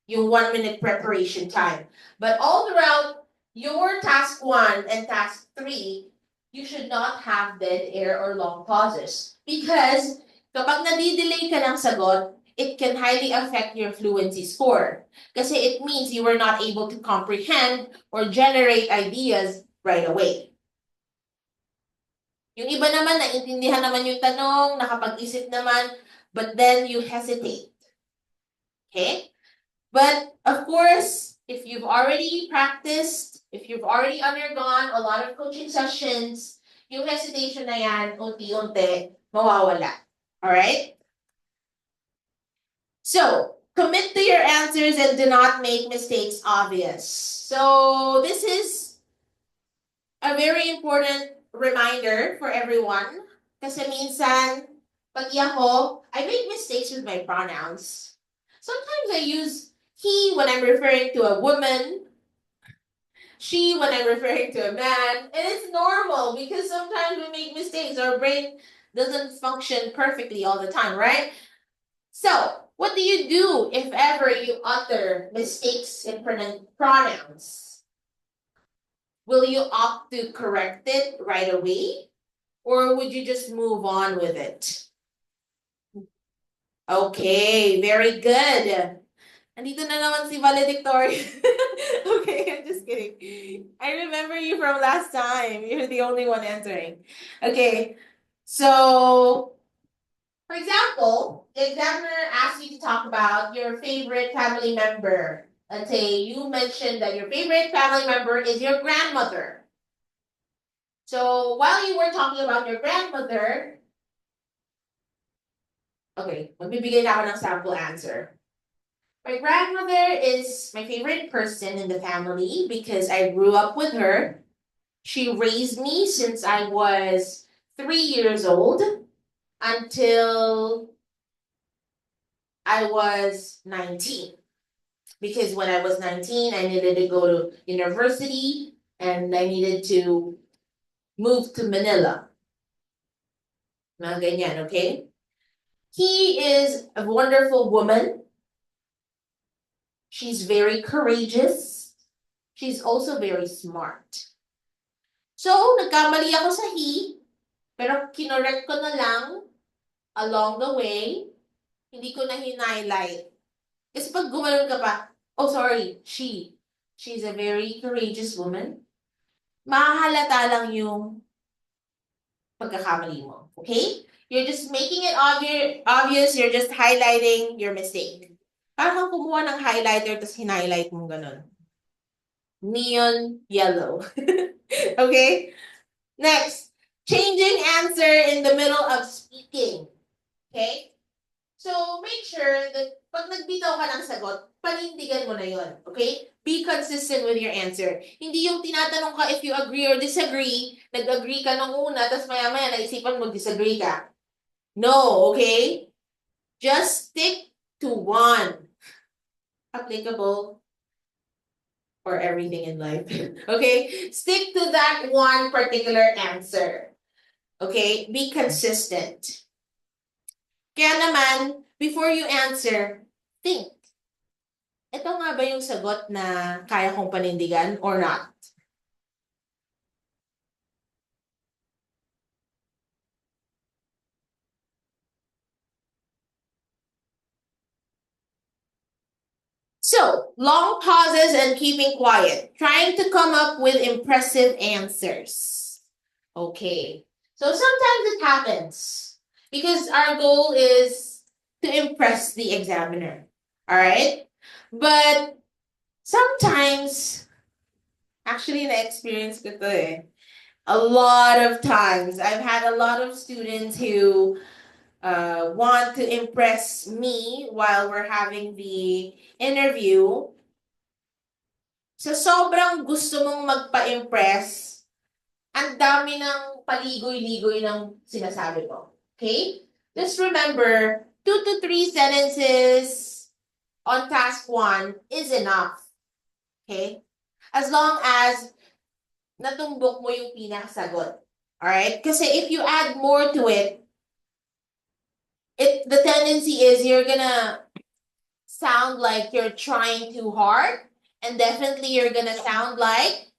yung 1 minute preparation time. But all throughout your task 1 and task 3, you should not have dead air or long pauses. Because kapag nadidelay ka ng sagot, it can highly affect your fluency score. Kasi it means you were not able to comprehend or generate ideas right away. Yung iba naman, naintindihan naman yung tanong, nakapag-isip naman, but then you hesitate. Okay? But of course, if you've already practiced, if you've already undergone a lot of coaching sessions, yung hesitation na yan, unti-unti, mawawala. Alright? So, commit to your answers and do not make mistakes obvious. So, this is a very important reminder for everyone. Kasi minsan, pag ako, I make mistakes with my pronouns. Sometimes I use he when I'm referring to a woman, she when I'm referring to a man, and it's normal because sometimes we make mistakes. Our brain doesn't function perfectly all the time, right? So, what do you do if ever you utter mistakes in pronouns? Will you opt to correct it right away? Or would you just move on with it? Okay, very good. Andito na naman si Valedictorian. Okay, I'm just kidding. I remember you from last time. You're the only one answering. Okay, so for example, the examiner asks you to talk about your favorite family member. Let's say you mentioned that your favorite family member is your grandmother. So while you were talking about your grandmother, okay, magbibigay na ako ng sample answer. My grandmother is my favorite person in the family because I grew up with her. She raised me since I was 3 years old until I was 19. Because when I was 19, I needed to go to university and I needed to move to Manila. Mga ganyan, okay? He is a wonderful woman. She's very courageous. She's also very smart. So, nagkamali ako sa he, pero kinorek ko na lang along the way. Hindi ko na hin-highlight. Kasi pag gumanon ka pa, oh sorry, she. She's a very courageous woman. Mahahalata lang yung pagkakamali mo. Okay? You're just making it obvious. You're just highlighting your mistake. Parang kumuha ng highlighter tapos hin-highlight mo ganun. Neon yellow. Okay? Next, changing answer in the middle of speaking. Okay? So, make sure that pag nagbitaw ka ng sagot, panindigan mo na yon. Okay? Be consistent with your answer. Hindi yung tinatanong ka if you agree or disagree, nag-agree ka nung una, tapos maya-maya naisipan mo disagree ka. No, okay? Just stick to one. Applicable for everything in life. Okay? Stick to that one particular answer. Okay? Be consistent. Kaya naman, before you answer, think. Ito nga ba yung sagot na kaya kong panindigan or not? So, long pauses and keeping quiet. Trying to come up with impressive answers. Okay. So sometimes it happens because our goal is to impress the examiner. All right? But sometimes, actually na-experience ko to eh. A lot of times, I've had a lot of students who want to impress me while we're having the interview. So sobrang gusto mong magpa-impress, ang dami ng paligoy-ligoy ng sinasabi mo. Okay? Just remember, 2 to 3 sentences on task 1 is enough. Okay? As long as natumbok mo yung pinakasagot. Alright? Kasi if you add more to it, the tendency is you're gonna sound like you're trying too hard, and definitely you're gonna sound like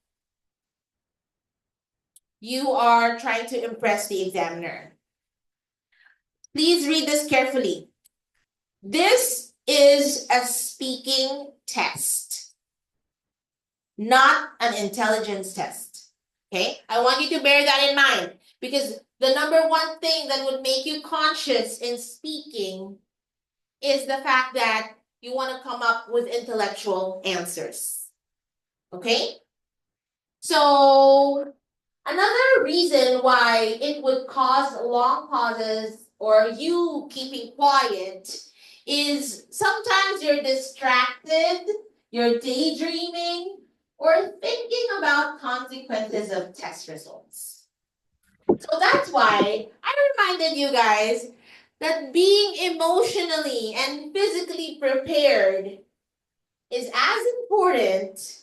you are trying to impress the examiner. Please read this carefully. This is a speaking test, not an intelligence test. Okay? I want you to bear that in mind because the number one thing that would make you conscious in speaking is the fact that you want to come up with intellectual answers. Okay? So, Another reason why it would cause long pauses or you keeping quiet is sometimes you're distracted, you're daydreaming, or thinking about consequences of test results. So that's why I reminded you guys that being emotionally and physically prepared is as important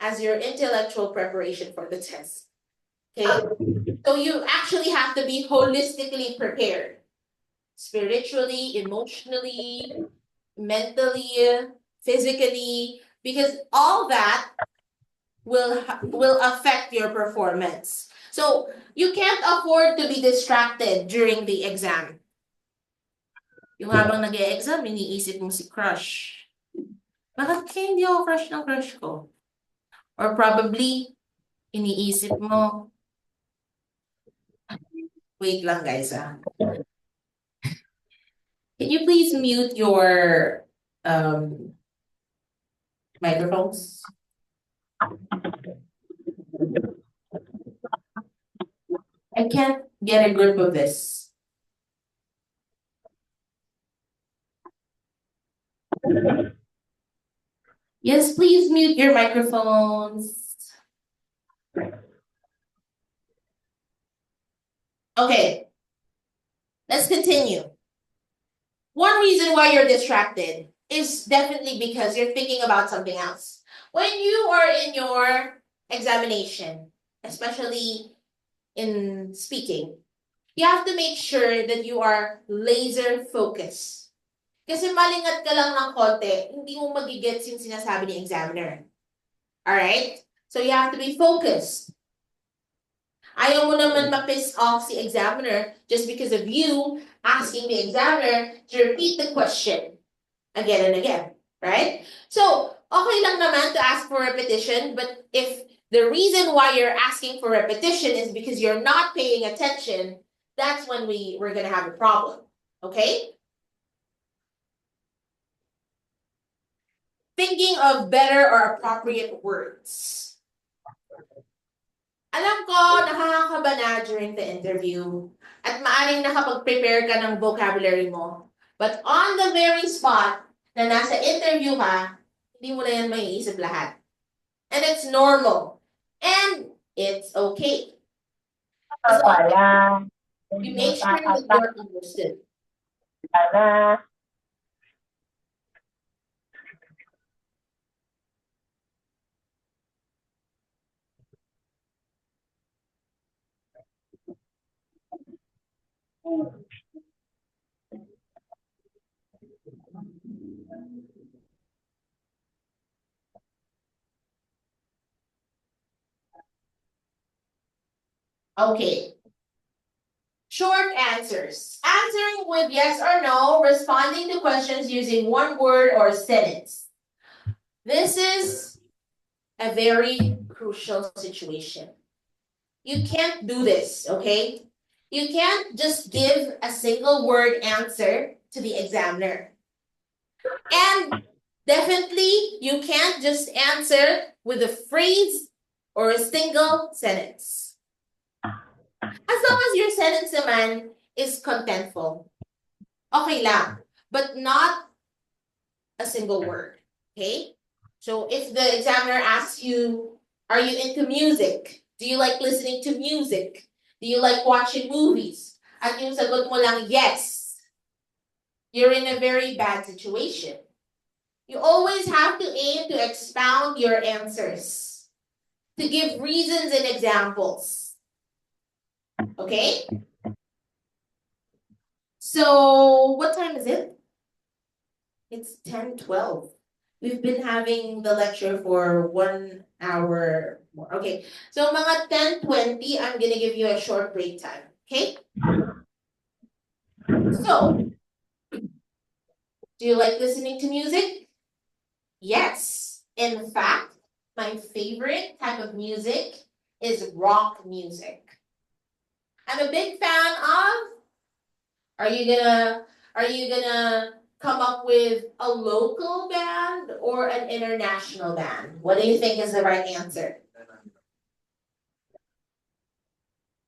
as your intellectual preparation for the test. Okay? So you actually have to be holistically prepared spiritually, emotionally, mentally, physically, because all that will affect your performance. So you can't afford to be distracted during the exam. Yung habang nag-e-exam, iniisip mo si crush. Bakit kaya hindi ako crush ng crush ko? Or probably, iniisip mo, wait lang guys ah. Can you please mute your microphones? I can't get a grip of this. Yes, please mute your microphones. Okay, let's continue. One reason why you're distracted is definitely because you're thinking about something else. When you are in your examination, especially in speaking, you have to make sure that you are laser focused. Kasi malingat ka lang ng konti, hindi mo magigets yung sinasabi ni examiner. Alright? So you have to be focused. Ayaw mo naman ma-piss off si examiner just because of you asking the examiner to repeat the question again and again, right? So, okay lang naman to ask for repetition, but if the reason why you're asking for repetition is because you're not paying attention, that's when we're gonna have a problem, okay? Thinking of better or appropriate words. Alam ko, nakakakaba na during the interview at maaring nakapag-prepare ka ng vocabulary mo. But on the very spot na nasa interview ka, hindi mo na yan maiisip lahat. And it's normal. And it's okay. So, you make sure that you're understood. Okay. Short answers. Answering with yes or no, responding to questions using one word or sentence. This is a very crucial situation. You can't do this, okay? You can't just give a single word answer to the examiner. And definitely, you can't just answer with a phrase or a single sentence. As long as your sentence naman is contentful, okay lang, but not a single word, okay? So if the examiner asks you, are you into music? Do you like listening to music? Do you like watching movies? At yung sagot mo lang, yes. You're in a very bad situation. You always have to aim to expound your answers, to give reasons and examples. Okay? So, what time is it? It's 10:12. We've been having the lecture for 1 hour more. Okay, so mga 10:20, I'm gonna give you a short break time. Okay? So, do you like listening to music? Yes. In fact, my favorite type of music is rock music. I'm a big fan of. Are you gonna come up with a local band or an international band? What do you think is the right answer?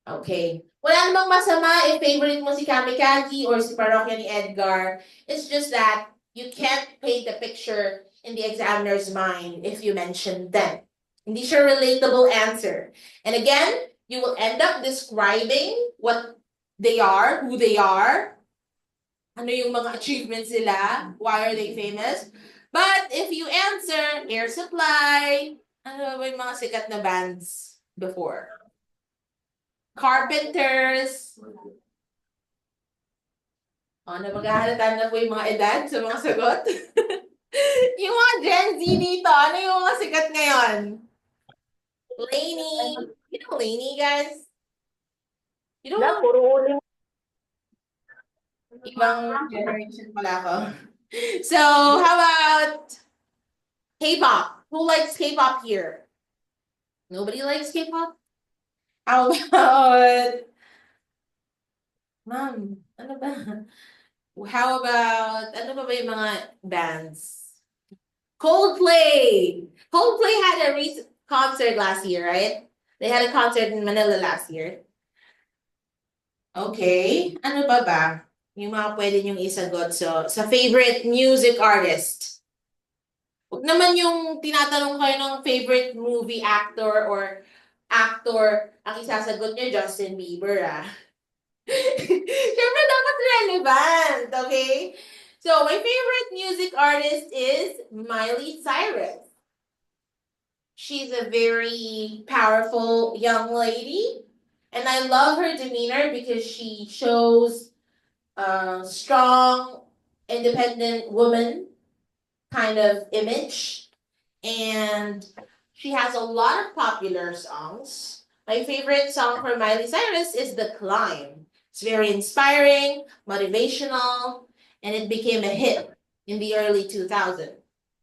Okay. Wala namang masama if favorite mo si Kamikaze or si Parokya ni Edgar. It's just that you can't paint the picture in the examiner's mind if you mention them. Hindi siya relatable answer. And again, you will end up describing what they are, who they are, ano yung mga achievements nila, why are they famous. But if you answer Air Supply, ano ba yung mga sikat na bands before? Carpenters. Nabaghahalata na po yung mga edad sa mga sagot. Yung mga Gen Z dito, ano yung mga sikat ngayon? Lainey. You know Lainey, guys? You don't know? Puro uling. Ibang generation pala ako. So, how about K-pop? Who likes K-pop here? Nobody likes K-pop? How about... Ma'am, ano ba? How about, ano ba yung mga bands? Coldplay! Coldplay had a recent concert last year, right? They had a concert in Manila last year. Okay. Ano ba? Yung mga pwede niyong isagot sa favorite music artist. Huwag naman yung tinatanong kayo ng favorite movie actor or actor, ang isasagot niyo Justin Bieber, ah. Siyempre, dapat relevant, okay? So, my favorite music artist is Miley Cyrus. She's a very powerful young lady, and I love her demeanor because she shows a strong, independent woman kind of image, and she has a lot of popular songs. My favorite song for Miley Cyrus is The Climb. It's very inspiring, motivational, and it became a hit in the early 2000s.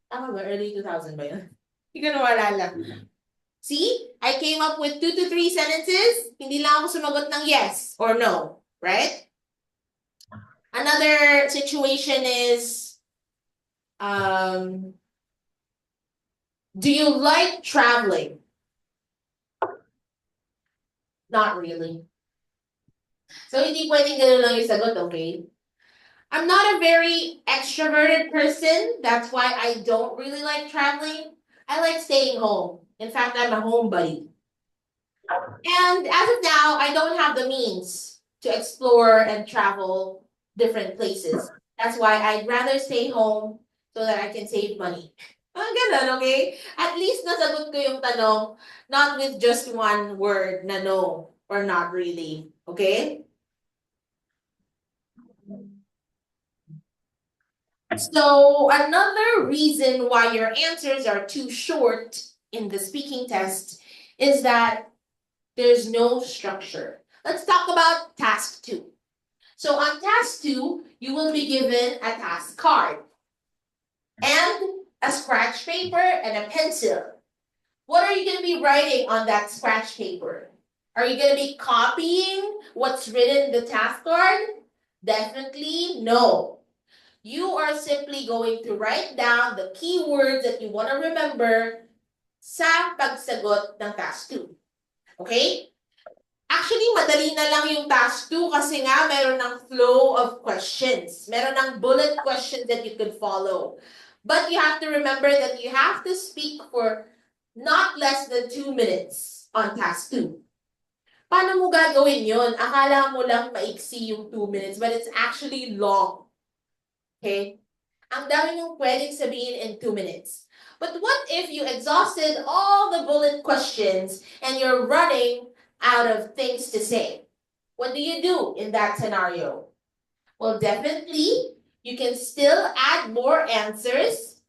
Tama ba? Early 2000 ba yun? Hindi ko na maalala. See? I came up with 2 to 3 sentences. Hindi lang ako sumagot ng yes or no. Right? Another situation is, do you like traveling? Not really. So, hindi pwedeng ganun lang yung sagot, okay? I'm not a very extroverted person. That's why I don't really like traveling. I like staying home. In fact, I'm a homebody. And as of now, I don't have the means to explore and travel different places. That's why I'd rather stay home so that I can save money. Ganun, okay? At least nasagot ko yung tanong, not with just one word na no or not really. Okay? So another reason why your answers are too short in the speaking test is that there's no structure. Let's talk about task 2. So on task 2, you will be given a task card and a scratch paper and a pencil. What are you going to be writing on that scratch paper? Are you going to be copying what's written in the task card? Definitely no. You are simply going to write down the keywords that you want to remember sa pagsagot ng task 2. Okay? Actually, madali na lang yung task 2 kasi nga meron ng flow of questions. Meron ng bullet questions that you could follow. But you have to remember that you have to speak for not less than 2 minutes on task 2. Paano mo gagawin yun? Akala mo lang maiksi yung 2 minutes, but it's actually long. Okay? Ang dami mong pwedeng sabihin in 2 minutes. But what if you exhausted all the bullet questions and you're running out of things to say? What do you do in that scenario? Well, definitely, you can still add more answers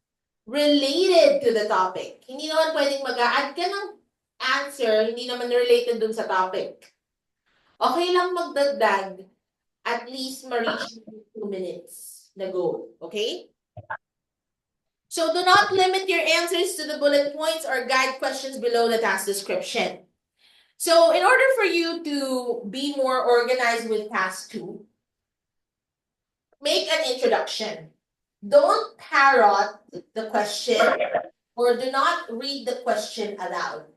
related to the topic. Hindi naman pwedeng mag-a-add ka ng answer, hindi naman related dun sa topic. Okay lang magdagdag, at least ma-reach 2 minutes na goal. Okay? So do not limit your answers to the bullet points or guide questions below the task description. So in order for you to be more organized with task 2, make an introduction. Don't parrot the question or do not read the question aloud.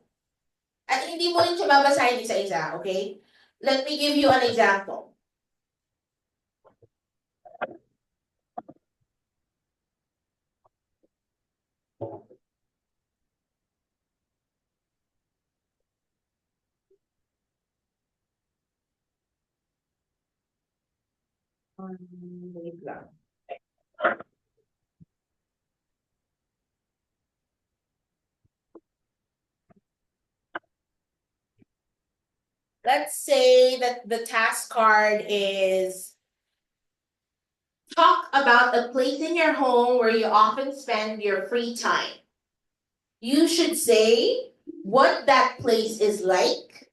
At hindi mo rin siya babasahin isa-isa, okay? Let me give you an example. Wait lang. Let's say that the task card is talk about a place in your home where you often spend your free time. You should say what that place is like,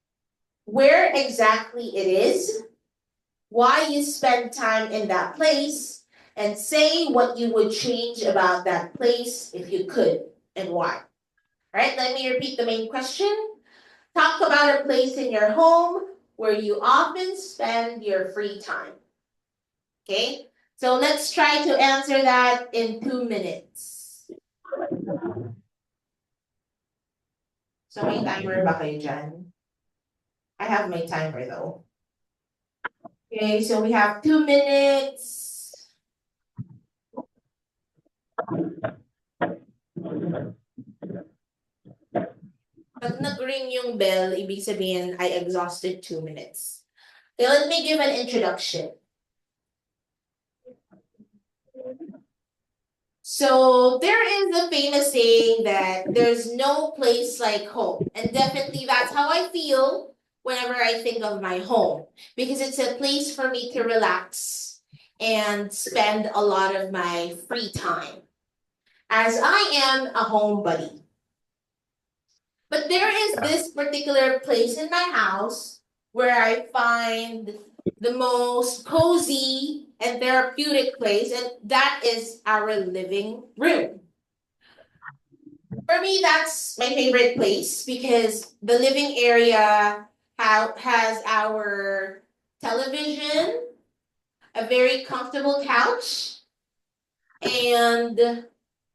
where exactly it is, why you spend time in that place, and say what you would change about that place if you could and why. All right, let me repeat the main question. Talk about a place in your home where you often spend your free time. Okay, so let's try to answer that in 2 minutes. So may timer ba kayo dyan? I have my timer though. Okay, so we have 2 minutes. Pag nag-ring yung bell, ibig sabihin I exhausted 2 minutes. Okay, let me give an introduction. So there is a famous saying that there's no place like home. And definitely that's how I feel whenever I think of my home. Because it's a place for me to relax and spend a lot of my free time. As I am a homebody. But there is this particular place in my house where I find the most cozy and therapeutic place, and that is our living room. For me, that's my favorite place because the living area has our television, a very comfortable couch, and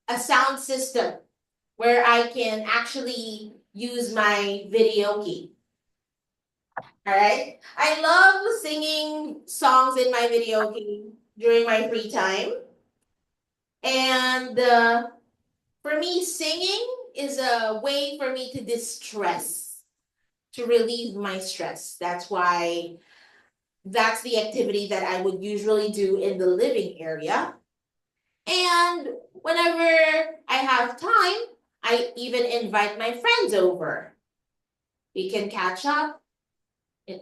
a sound system where I can actually use my video key. All right. I love singing songs in my video key during my free time. And for me, singing is a way for me to distress, to relieve my stress. That's why that's the activity that I would usually do in the living area. And whenever I have time, I even invite my friends over. We can catch up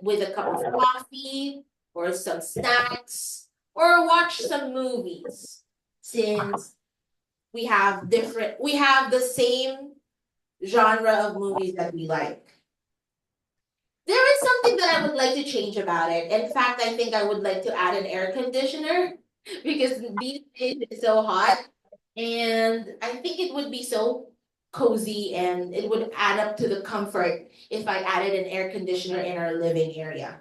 with a cup of coffee or some snacks or watch some movies since we have the same genre of movies that we like. There is something that I would like to change about it. In fact, I think I would like to add an air conditioner because these days it's so hot. And I think it would be so cozy and it would add up to the comfort if I added an air conditioner in our living area.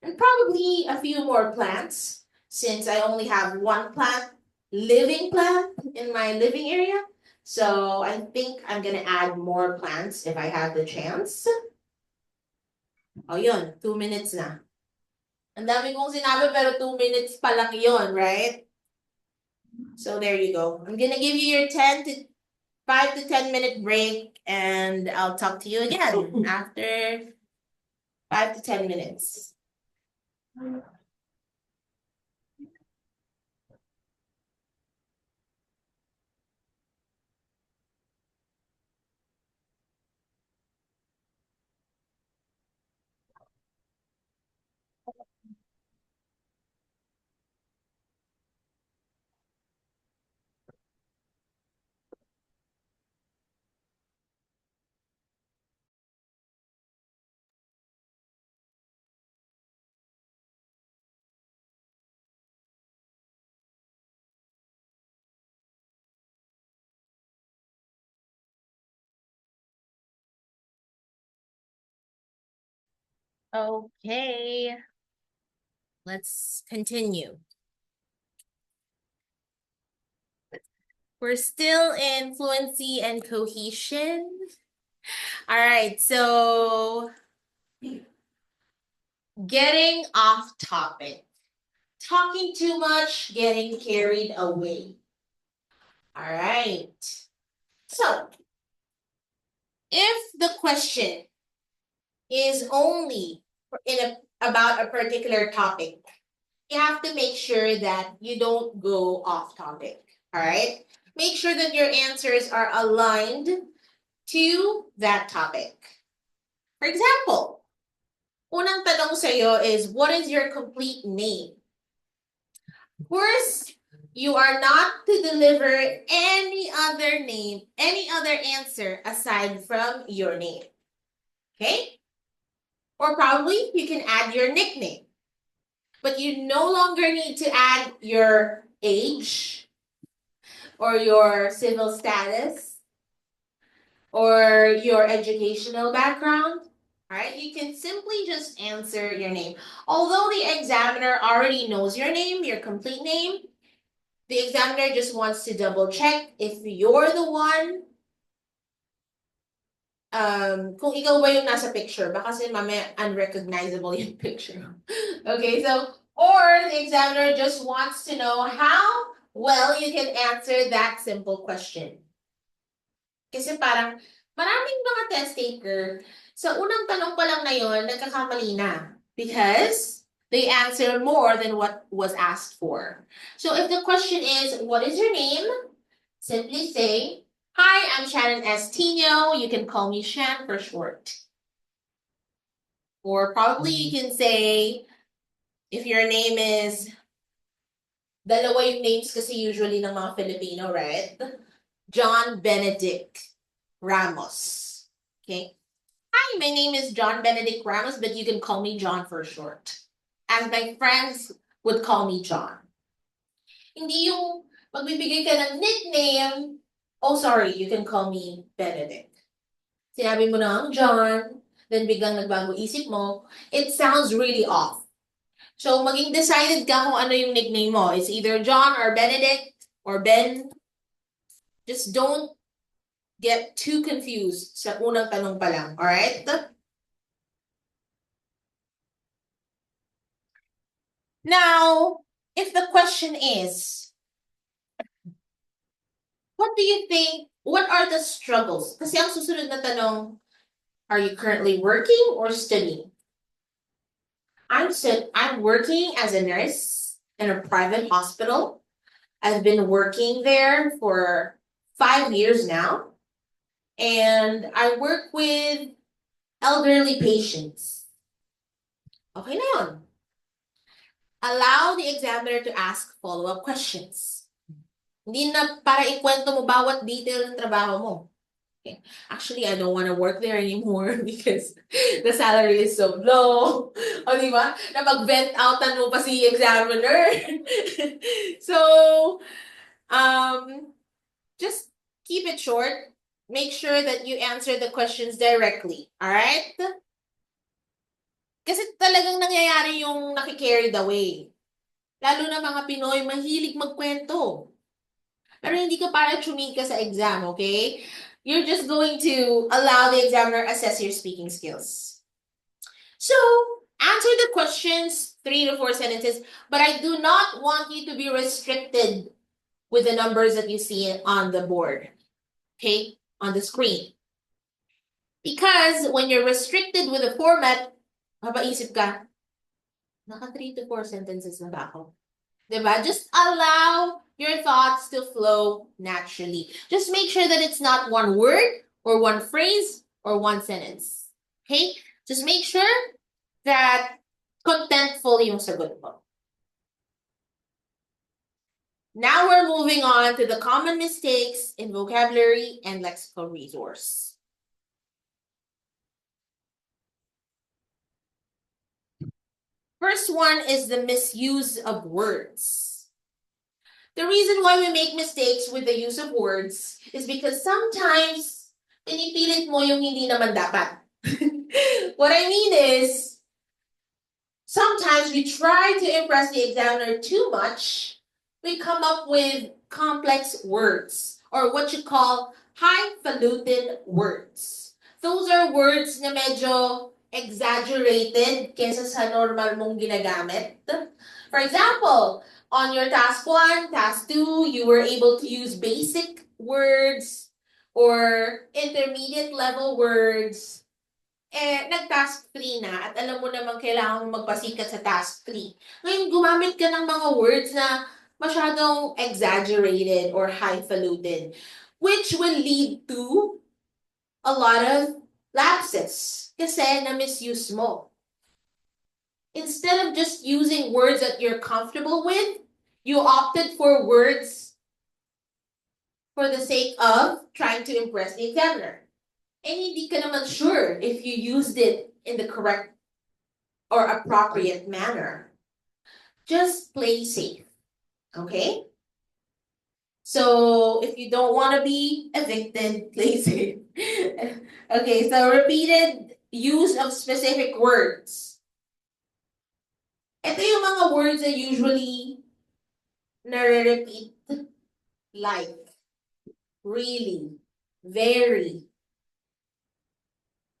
And probably a few more plants since I only have one living plant in my living area. So I think I'm gonna add more plants if I have the chance. Oh, yun, 2 minutes na. Ang dami kong sinabi pero 2 minutes pa lang yun, right? So there you go. I'm gonna give you your 5 to 10 minute break and I'll talk to you again after 5 to 10 minutes. Okay, let's continue. We're still in fluency and cohesion. All right, so getting off topic, talking too much, getting carried away. All right. So, if the question is only about a particular topic, you have to make sure that you don't go off topic. All right. Make sure that your answers are aligned to that topic. For example, unang tanong sa'yo is, what is your complete name? Of course, you are not to deliver any other name, any other answer aside from your name. Okay? Or probably you can add your nickname. But you no longer need to add your age or your civil status or your educational background. Right? You can simply just answer your name. Although the examiner already knows your name, your complete name, the examiner just wants to double check if you're the one. Kung ikaw ba yung nasa picture, baka kasi mamaya unrecognizable yung picture. Okay, so, or the examiner just wants to know how well you can answer that simple question. Kasi parang maraming mga test taker, sa unang tanong pa lang na yun, nagkakamali na. Because they answer more than what was asked for. So if the question is, what is your name? Simply say, hi, I'm Shannon S. Tino. You can call me Shan for short. Or probably you can say, if your name is, dalawa yung names kasi usually ng mga Filipino, right? John Benedict Ramos. Okay. Hi, my name is John Benedict Ramos, but you can call me John for short. As my friends would call me John. Hindi yung magbibigay ka ng nickname, oh sorry, you can call me Benedict. Sinabi mo na, John, then biglang nagbago isip mo, it sounds really off. So, maging decided ka kung ano yung nickname mo. It's either John or Benedict or Ben. Just don't get too confused sa unang tanong pa lang. Alright? Now, if the question is, what do you think, what are the struggles? Kasi ang susunod na tanong, are you currently working or studying? I'm working as a nurse in a private hospital. I've been working there for 5 years now. And I work with elderly patients. Okay na yun. Allow the examiner to ask follow-up questions. Hindi na para ikwento mo bawat detail ng trabaho mo. Okay. Actually, I don't want to work there anymore because the salary is so low. O, di ba? Na mag-vent outan mo pa si examiner. So, just keep it short. Make sure that you answer the questions directly. Alright? Kasi talagang nangyayari yung nakicarried away. Lalo na mga Pinoy, mahilig magkwento. Pero hindi ka para chumika sa exam, okay? You're just going to allow the examiner assess your speaking skills. So, answer the questions, 3 to 4 sentences, but I do not want you to be restricted with the numbers that you see on the board, okay? On the screen. Because when you're restricted with the format, mapaisip ka, naka 3 to 4 sentences na ba ako? Diba? Just allow your thoughts to flow naturally. Just make sure that it's not one word or one phrase or one sentence. Okay? Just make sure that contentful yung sagot mo. Now we're moving on to the common mistakes in vocabulary and lexical resource. First one is the misuse of words. The reason why we make mistakes with the use of words is because sometimes pinipilit mo yung hindi naman dapat. What I mean is, sometimes we try to impress the examiner too much. We come up with complex words or what you call highfalutin words. Those are words na medyo exaggerated kesa sa normal mong ginagamit. For example, on your task 1, task 2, you were able to use basic words or intermediate level words. Nag-task 3 na at alam mo naman kailangan mong magpasikat sa task 3. Ngayon, gumamit ka ng mga words na masyadong exaggerated or highfalutin, which will lead to a lot of lapses kasi na-misuse mo. Instead of just using words that you're comfortable with, you opted for words for the sake of trying to impress the examiner. And hindi ka naman sure if you used it in the correct or appropriate manner. Just play safe, okay? So if you don't want to be evicted, play safe. Okay, so repeated use of specific words. Ito yung mga words that usually nare-repeat, like, really, very.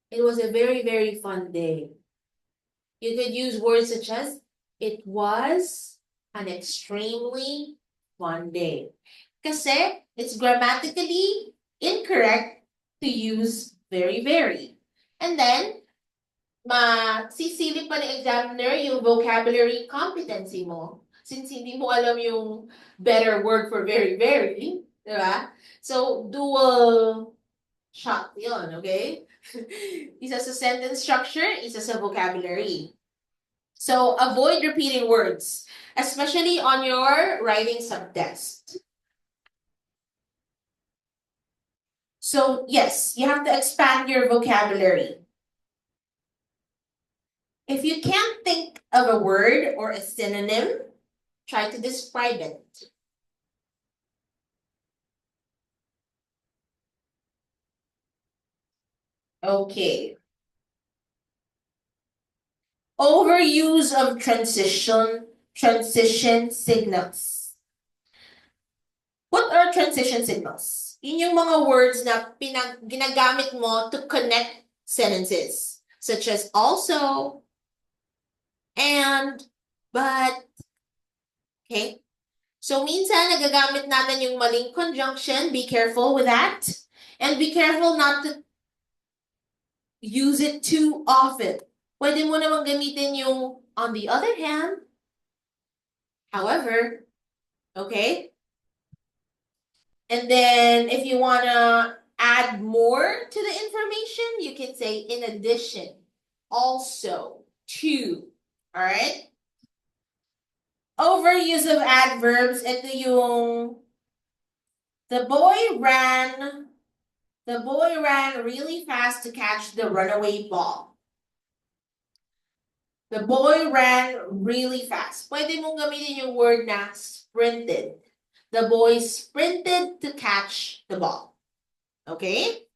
It was a very, very fun day. You could use words such as, it was an extremely fun day. Kasi it's grammatically incorrect to use very, very. And then, masisilip pa ng examiner yung vocabulary competency mo. Since hindi mo alam yung better word for very, very, di ba? So, dual shot yun, okay? Isa sa sentence structure, isa sa vocabulary. So, avoid repeating words, especially on your writing subtest. So, yes, you have to expand your vocabulary. If you can't think of a word or a synonym, try to describe it. Okay. Overuse of transition signals. What are transition signals? Yun yung mga words na ginagamit mo to connect sentences, such as also, and, but. Okay? So, minsan, nagagamit natin yung maling conjunction. Be careful with that. And be careful not to use it too often. Pwede mo namang gamitin yung on the other hand, however, okay? And then, if you want to add more to the information, you can say in addition, also, to, all right? Overuse of adverbs, ito yung the boy ran really fast to catch the runaway ball. The boy ran really fast. Pwede mong gamitin yung word na sprinted. The boy sprinted to catch the ball. Okay?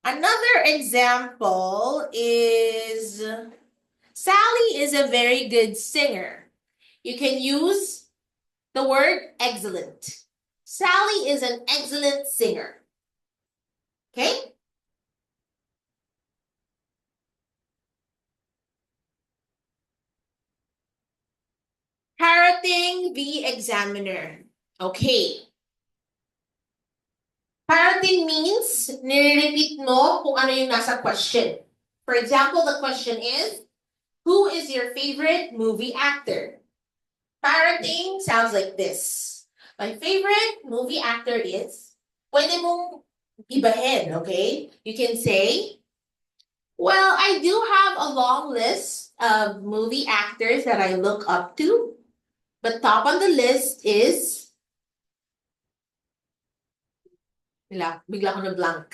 Another example is Sally is a very good singer. You can use the word excellent. Sally is an excellent singer. Okay? Parroting the examiner. Okay. Parroting means nire-repeat mo kung ano yung nasa question. For example, the question is, who is your favorite movie actor? Parroting sounds like this. My favorite movie actor is, pwede mong ibahin, okay? You can say, well, I do have a long list of movie actors that I look up to, but top on the list is, bigla ko na blank.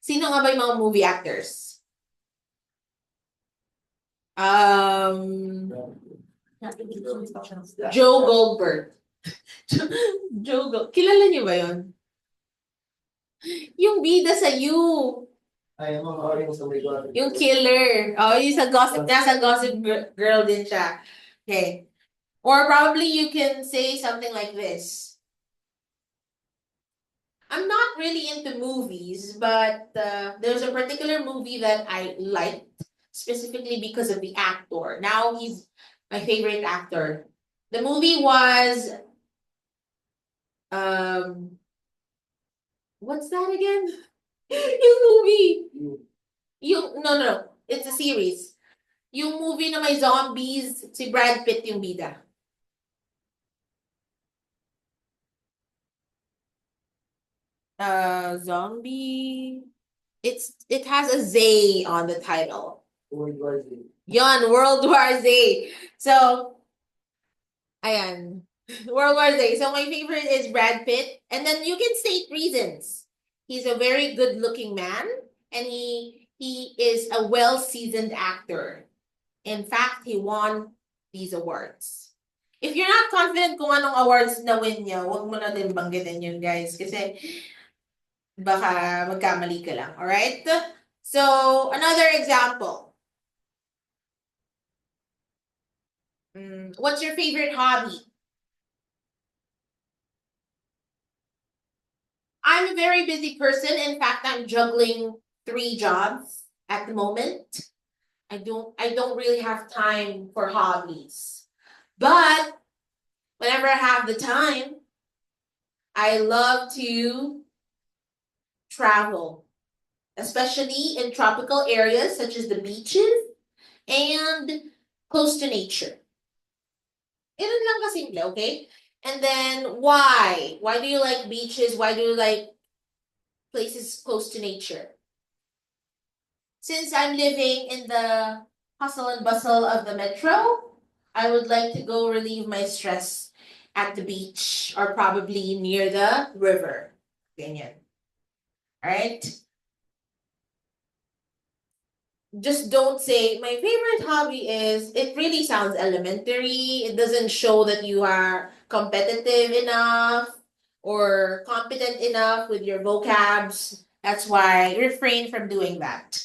Sino nga ba yung mga movie actors? Joe Goldberg. Kilala niyo ba yun? Yung bida sa You. Ay, Yung killer. Oh, yung sa Gossip, nasa Gossip Girl din siya. Okay. Or probably you can say something like this. I'm not really into movies, but there's a particular movie that I liked specifically because of the actor. Now he's my favorite actor. The movie was what's that again? Yung movie. No. It's a series. Yung movie na may zombies, si Brad Pitt yung bida. Zombie. It has a Z on the title. World War Z. Yon, World War Z. So, ayan. World War Z. So my favorite is Brad Pitt. And then you can state reasons. He's a very good-looking man, and he is a well-seasoned actor. In fact, he won these awards. If you're not confident kung anong awards na win niya, huwag mo na din banggitin yun, guys. Kasi baka magkamali ka lang. Alright? So, another example. What's your favorite hobby? I'm a very busy person. In fact, I'm juggling 3 jobs at the moment. I don't really have time for hobbies. But whenever I have the time, I love to travel, especially in tropical areas such as the beaches and close to nature. Ganun lang kasimple, okay? And then why? Why do you like beaches? Why do you like places close to nature? Since I'm living in the hustle and bustle of the metro, I would like to go relieve my stress at the beach or probably near the river. Ganyan. Alright? Just don't say, my favorite hobby is, it really sounds elementary. It doesn't show that you are competitive enough or competent enough with your vocabs. That's why refrain from doing that.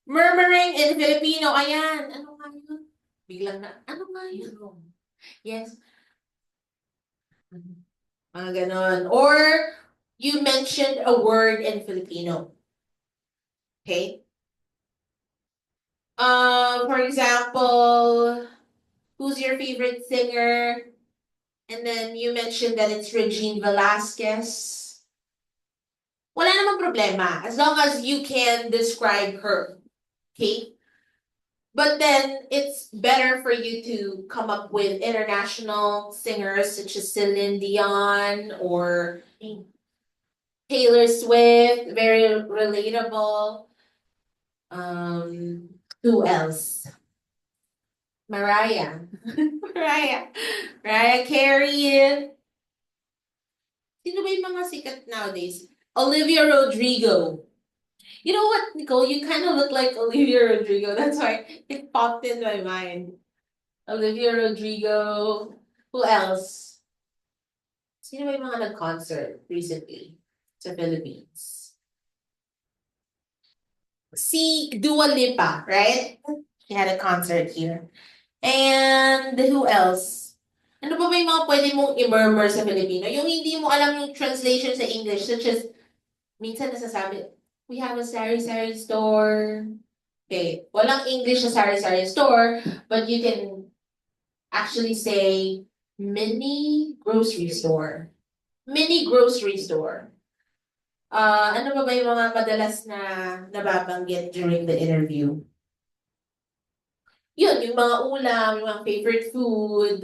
Murmuring in Filipino, ayan, ano nga yun? Biglang na, ano nga yun? Yes. Mga ganon. Or, you mentioned a word in Filipino. Okay? For example, who's your favorite singer? And then you mentioned that it's Regine Velasquez. Wala namang problema, as long as you can describe her. Okay? But then it's better for you to come up with international singers such as Celine Dion or Taylor Swift, very relatable. Who else? Mariah. Mariah Carey. Sino ba yung mga sikat nowadays? Olivia Rodrigo. You know what, Nicole? You kind of look like Olivia Rodrigo. That's why it popped in my mind. Olivia Rodrigo. Who else? Sino ba yung mga nag-concert recently sa Philippines? Si Dua Lipa, right? She had a concert here. And who else? Ano ba yung mga pwede mong i-murmur sa Filipino? Yung hindi mo alam yung translation sa English, such as, minsan nasasabi, we have a sari-sari store. Okay, walang English na sari-sari store, but you can actually say mini grocery store. Mini grocery store. Ano ba yung mga madalas na nababanggit during the interview? Yun, yung mga ulam, yung mga favorite food.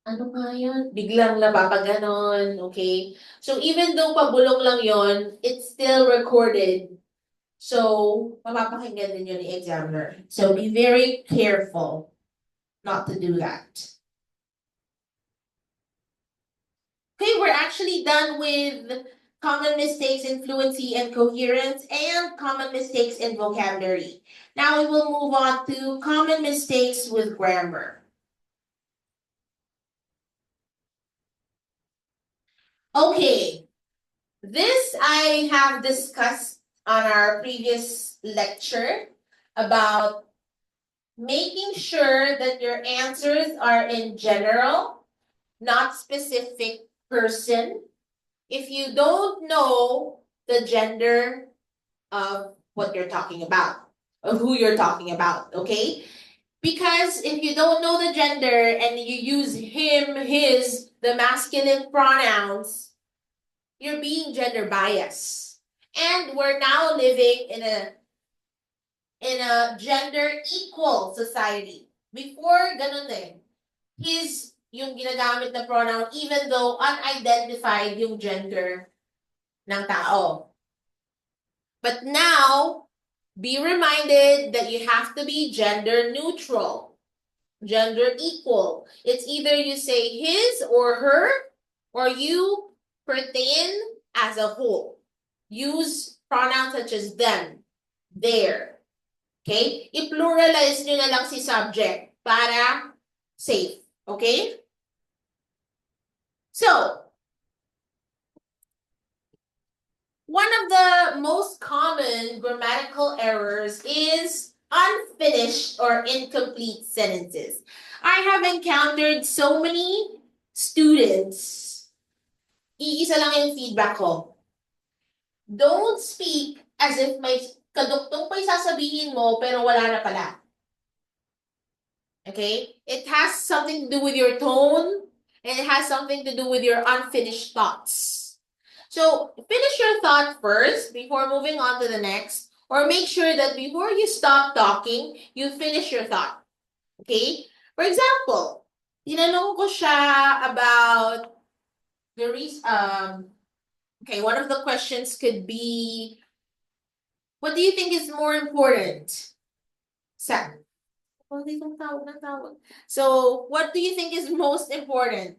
Ano nga yun? Biglang napapaganon, okay? So even though pabulong lang yon, it's still recorded. So, mapapakinggan din yun ni examiner. So be very careful not to do that. Okay, we're actually done with common mistakes in fluency and coherence and common mistakes in vocabulary. Now we will move on to common mistakes with grammar. Okay, this I have discussed on our previous lecture about making sure that your answers are in general, not specific person. If you don't know the gender of what you're talking about, or who you're talking about, okay? Because if you don't know the gender and you use him, his, the masculine pronouns, you're being gender biased. And we're now living in a gender equal society. Before, ganun eh. His yung ginagamit na pronoun even though unidentified yung gender ng tao. But now, be reminded that you have to be gender neutral, gender equal. It's either you say his or her, or you pertain as a whole. Use pronouns such as them, their. Okay? I-pluralize nyo na lang si subject para safe. Okay? So, one of the most common grammatical errors is unfinished or incomplete sentences. I have encountered so many students. Iisa lang yung feedback ko. Don't speak as if may kaduktong pa sasabihin mo pero wala na pala. Okay? It has something to do with your tone, and it has something to do with your unfinished thoughts. So finish your thought first before moving on to the next, or make sure that before you stop talking, you finish your thought. Okay? For example, tinanong ko siya about the reason. Okay, one of the questions could be, what do you think is more important? So, what do you think is most important?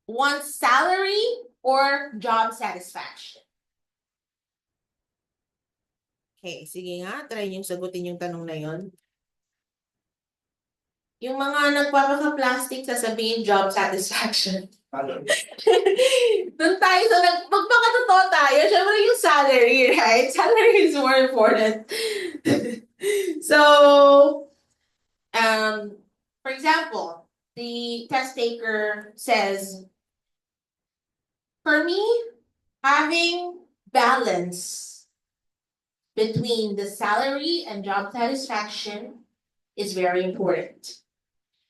One's salary or job satisfaction? Okay, sige nga, try niyong sagutin yung tanong na yon. Yung mga nagpapaka-plastic, sasabihin job satisfaction. Doon tayo sa magpakatotoo tayo, syempre yung salary, right? Salary is more important. So, for example, the test taker says, for me, having balance between the salary and job satisfaction is very important.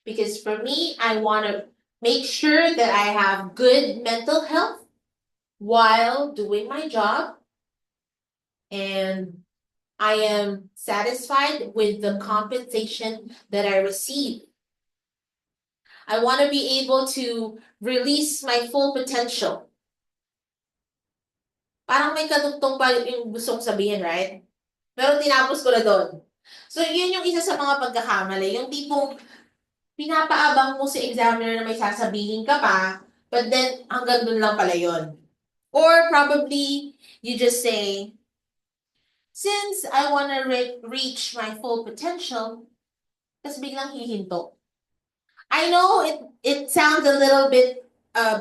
Because for me, I want to make sure that I have good mental health while doing my job, and I am satisfied with the compensation that I receive. I want to be able to release my full potential. Parang may kadugtong pa yung gustong sabihin, right? Pero tinapos ko na doon. So, yun yung isa sa mga pagkakamali. Yung tipong pinapaabang mo sa examiner na may sasabihin ka pa, but then hanggang doon lang pala yun. Or probably, you just say, since I want to reach my full potential, tas biglang hihinto. I know it sounds a little bit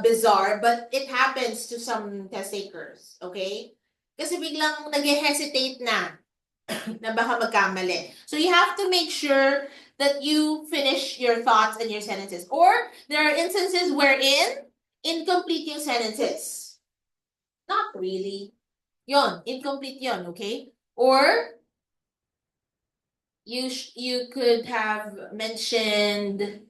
bizarre, but it happens to some test takers, okay? Kasi biglang nag-hesitate na na baka magkamali. So you have to make sure that you finish your thoughts and your sentences. Or there are instances wherein incomplete yung sentences. Not really. Yon, incomplete yon, okay? Or you could have mentioned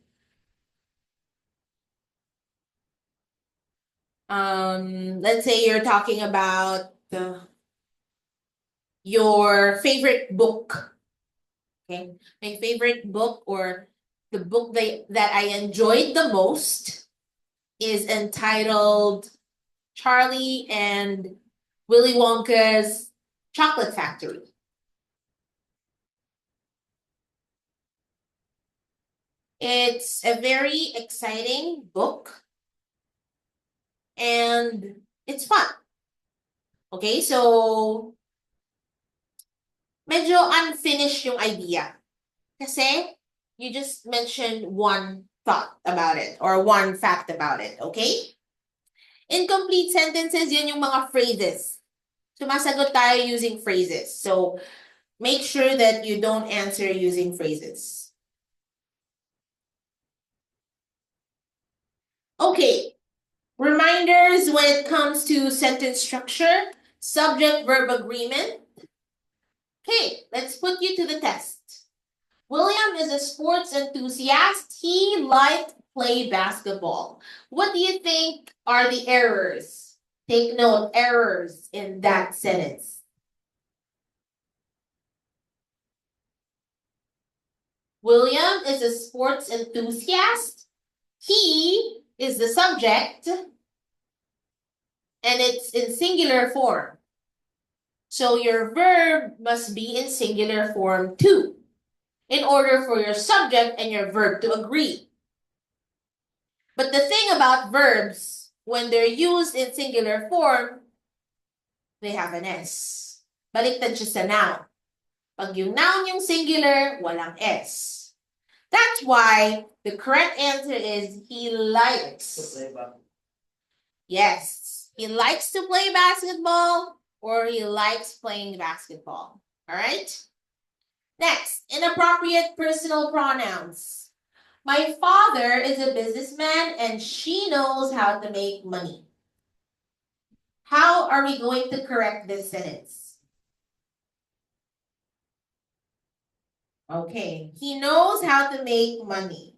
let's say you're talking about your favorite book. Okay, my favorite book, or the book that I enjoyed the most, is entitled Charlie and Willy Wonka's Chocolate Factory. It's a very exciting book, and it's fun. Okay, so medyo unfinished yung idea. Kasi you just mentioned one thought about it or one fact about it, okay? Incomplete sentences, yun yung mga phrases. Sumasagot tayo using phrases. So make sure that you don't answer using phrases. Okay, reminders when it comes to sentence structure, subject-verb agreement. Okay, let's put you to the test. William is a sports enthusiast. He liked play basketball. What do you think are the errors? Take note, errors in that sentence. William is a sports enthusiast. He is the subject, and it's in singular form. So your verb must be in singular form too, in order for your subject and your verb to agree. But the thing about verbs, when they're used in singular form, they have an S. Baliktad siya sa noun. Pag yung noun yung singular, walang S. That's why the correct answer is he likes. Yes, he likes to play basketball or he likes playing basketball. All right? Next, inappropriate personal pronouns. My father is a businessman and she knows how to make money. How are we going to correct this sentence? Okay, he knows how to make money.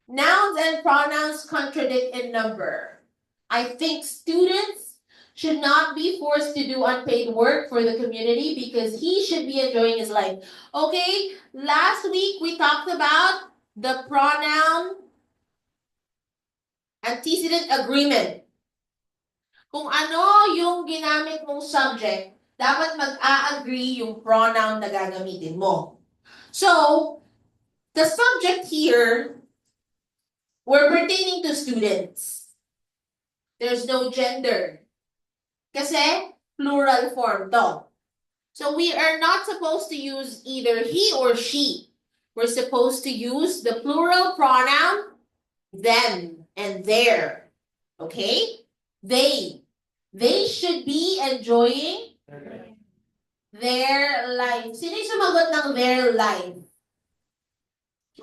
Nouns and pronouns contradict in number. I think students should not be forced to do unpaid work for the community because he should be enjoying his life. Okay, last week we talked about the pronoun antecedent agreement. Kung ano yung ginamit mong subject, dapat mag-a-agree yung pronoun na gagamitin mo. So, the subject here, we're pertaining to students. There's no gender. Kasi plural form to. So we are not supposed to use either he or she. We're supposed to use the plural pronoun them and their. Okay? They. They should be enjoying their life. Sino yung sumagot ng their life?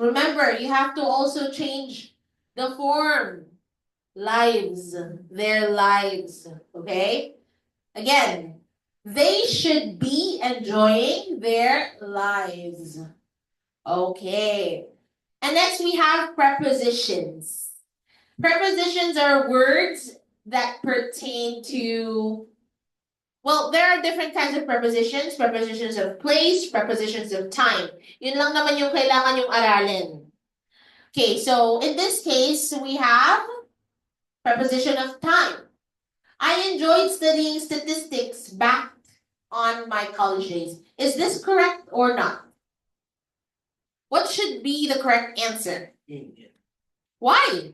Remember, you have to also change the form. Lives. Their lives. Okay? Again, they should be enjoying their lives. Okay. And next we have prepositions. Prepositions are words that pertain to, well, there are different kinds of prepositions. Prepositions of place, prepositions of time. Yun lang naman yung kailangan yung aralin. Okay, so in this case, we have preposition of time. I enjoyed studying statistics back on my college days. Is this correct or not? What should be the correct answer? Why?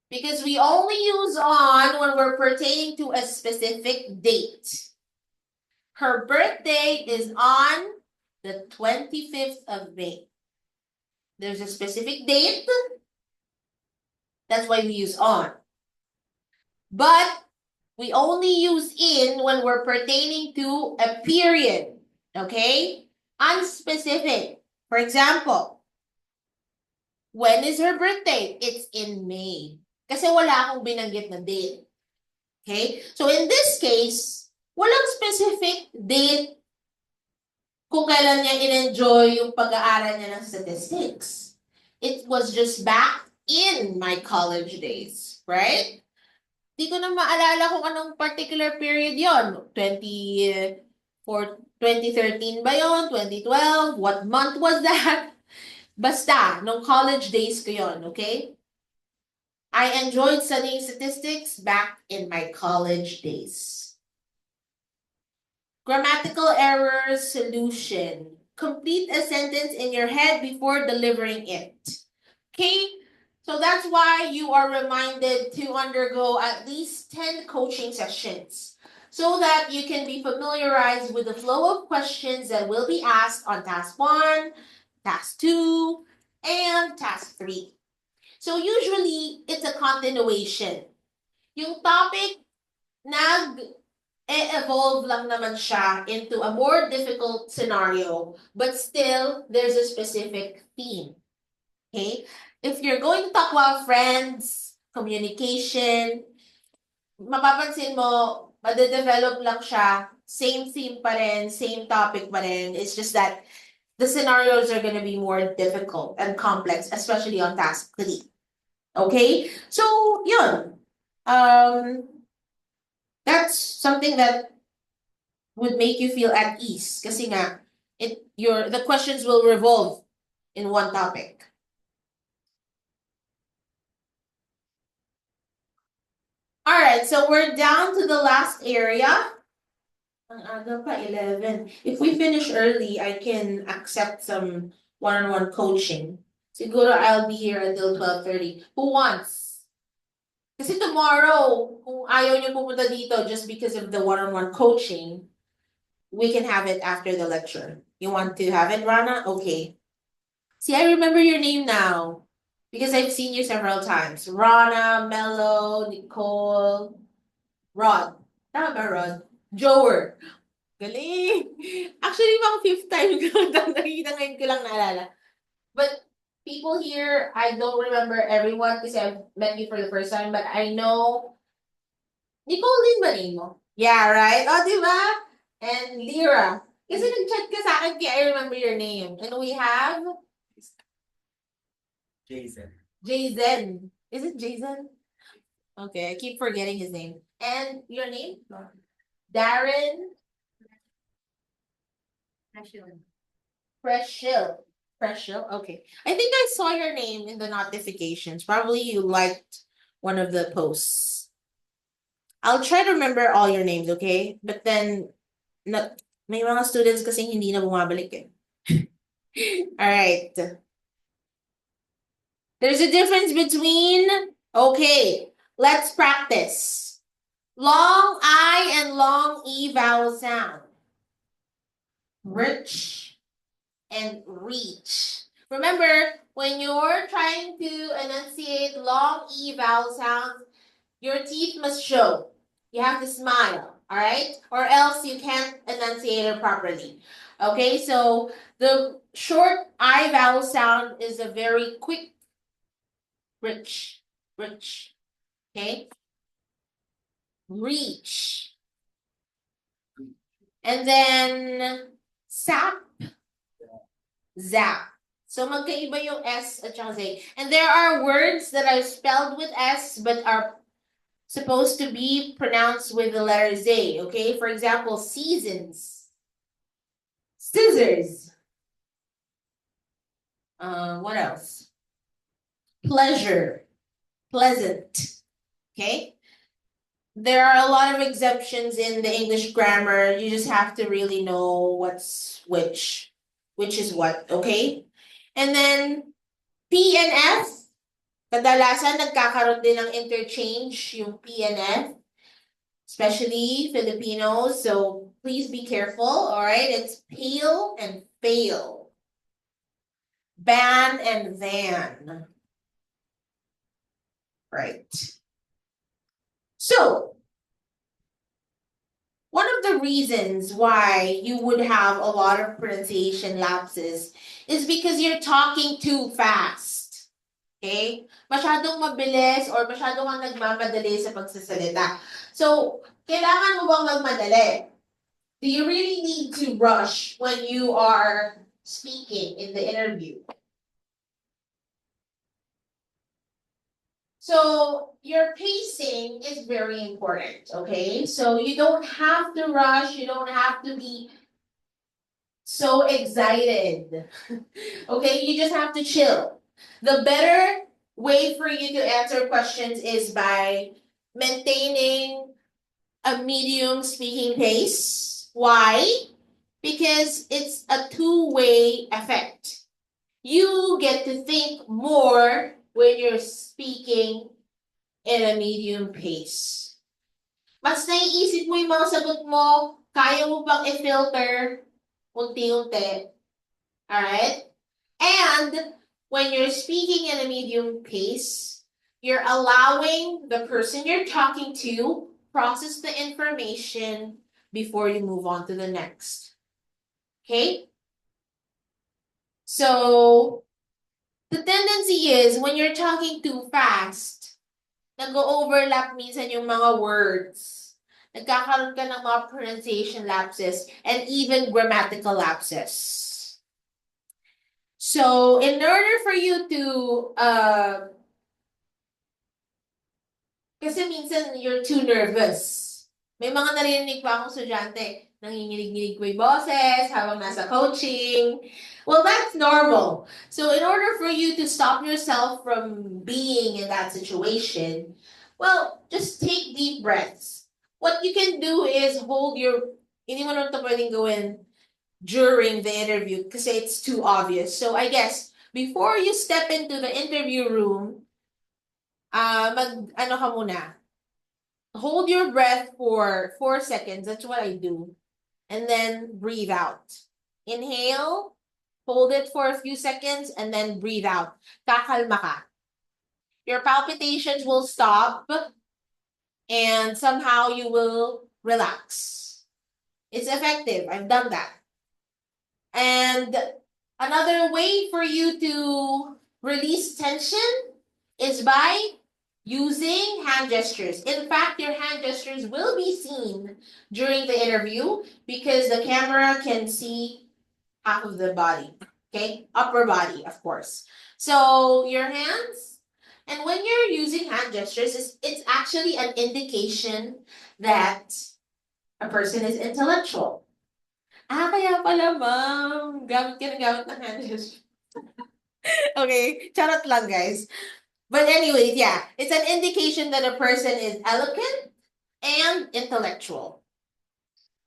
Because we only use on when we're pertaining to a specific date. Her birthday is on the 25th of May. There's a specific date. That's why we use on. But we only use in when we're pertaining to a period. Okay? Unspecific. For example, when is her birthday? It's in May. Kasi wala akong binanggit na date. Okay? So in this case, walang specific date kung kailan niya in-enjoy yung pag-aaral niya ng statistics. It was just back in my college days, right? Di ko na maalala kung anong particular period yon. 2013 ba yon? 2012? What month was that? Basta, nung college days ko yon, okay? I enjoyed studying statistics back in my college days. Grammatical error solution. Complete a sentence in your head before delivering it. Okay? So that's why you are reminded to undergo at least 10 coaching sessions so that you can be familiarized with the flow of questions that will be asked on task 1, task 2, and task 3. So usually, it's a continuation. Yung topic, evolve lang naman siya into a more difficult scenario, but still, there's a specific theme. Okay? If you're going to talk about friends, communication, mapapansin mo, madedevelop lang siya, same theme pa rin, same topic pa rin. It's just that the scenarios are gonna be more difficult and complex, especially on task 3. Okay? So, yun. That's something that would make you feel at ease. Kasi nga, the questions will revolve in one topic. Alright, so we're down to the last area. Ang aga pa, 11. If we finish early, I can accept some one-on-one coaching. Siguro I'll be here until 12:30. Who wants? Kasi tomorrow, kung ayaw niyo pumunta dito just because of the one-on-one coaching, we can have it after the lecture. You want to have it, Rana? Okay. See, I remember your name now because I've seen you several times. Rana, Mello, Nicole, Rod. Tama ba, Rod? Jower. Galing! Actually, mga fifth time ko nakikita ngayon ko lang naalala. But people here, I don't remember everyone because I've met you for the first time, but I know Nicole din ba name mo? Yeah, right? Oh, di ba? And Lyra. Kasi nag-chat ka sa akin kaya I remember your name. And we have Jason. Jason. Is it Jason? Okay, I keep forgetting his name. And your name? Darren Freshill. Freshill? Okay. I think I saw your name in the notifications. Probably you liked one of the posts. I'll try to remember all your names, okay? But then, may mga students kasi hindi na bumabalik eh. Alright. There's a difference between, okay, let's practice. Long I and long E vowel sound. Rich and reach. Remember, when you're trying to enunciate long E vowel sounds, your teeth must show. You have to smile, all right? Or else you can't enunciate it properly. Okay, so the short I vowel sound is a very quick, rich. Okay? Reach. And then sap, zap. So magkaiba yung S at saka Z. And there are words that are spelled with S but are supposed to be pronounced with the letter Z. Okay, for example, seasons, scissors. What else? Pleasure, pleasant. Okay. There are a lot of exceptions in the English grammar. You just have to really know what's which is what, okay? And then P and F, kadalasan nagkakaroon din ng interchange yung P and F, especially Filipinos. So please be careful, all right? It's pale and fail. Ban and van. Right. So, one of the reasons why you would have a lot of pronunciation lapses is because you're talking too fast. Okay? Masyadong mabilis or masyadong kang nagmamadali sa pagsasalita. So, kailangan mo bang magmadali? Do you really need to rush when you are speaking in the interview? So your pacing is very important, okay? So you don't have to rush, you don't have to be so excited. Okay, you just have to chill. The better way for you to answer questions is by maintaining a medium speaking pace. Why? Because it's a two-way effect. You get to think more when you're speaking in a medium pace. Mas naiisip mo yung mga sagot mo, kaya mo pang i-filter unti-unti. Alright? And when you're speaking in a medium pace, you're allowing the person you're talking to process the information before you move on to the next. Okay? So, the tendency is when you're talking too fast, nag-overlap minsan yung mga words. Nagkakaroon ka ng mga pronunciation lapses and even grammatical lapses. So, in order for you to, kasi minsan you're too nervous. May mga narinig pa akong estudyante, nanginginig-nginig ko yung boses habang nasa coaching. Well, that's normal. So, in order for you to stop yourself from being in that situation, well, just take deep breaths. What you can do is hold your, hindi mo naman ito pwedeng gawin during the interview kasi it's too obvious. So, I guess, before you step into the interview room, ano ka muna, hold your breath for 4 seconds. That's what I do. And then breathe out. Inhale, hold it for a few seconds, and then breathe out. Kakalma ka. Your palpitations will stop, and somehow you will relax. It's effective. I've done that. And another way for you to release tension is by using hand gestures. In fact, your hand gestures will be seen during the interview because the camera can see half of the body, okay? Upper body, of course. So your hands, and when you're using hand gestures, it's actually an indication that a person is intellectual. Kaya pala, ma'am. Gamit ka na gamit ng hand gestures. Okay, charot lang, guys. But anyways, yeah, it's an indication that a person is eloquent and intellectual.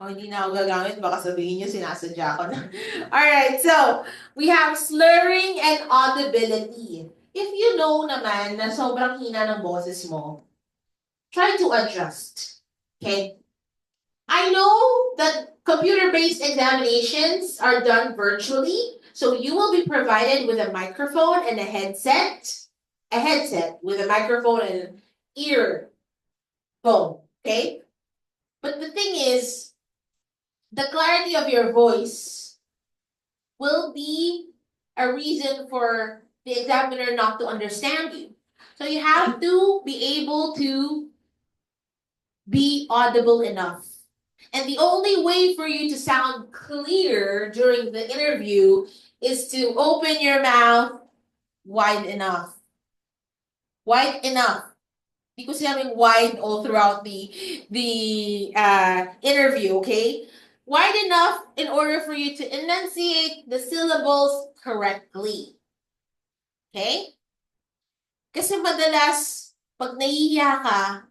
Oh, hindi na ako gagamit. Baka sabihin nyo, sinasadya ko na. Alright, so, we have slurring and audibility. If you know naman na sobrang hina ng boses mo, try to adjust. Okay? I know that computer-based examinations are done virtually, so you will be provided with a microphone and a headset with a microphone and an earphone, okay? But the thing is, the clarity of your voice will be a reason for the examiner not to understand you. So you have to be able to be audible enough. And the only way for you to sound clear during the interview is to open your mouth wide enough. Wide enough. Hindi ko sinabing wide all throughout the interview, okay? Wide enough in order for you to enunciate the syllables correctly. Okay? Kasi madalas, pag nahihiya ka,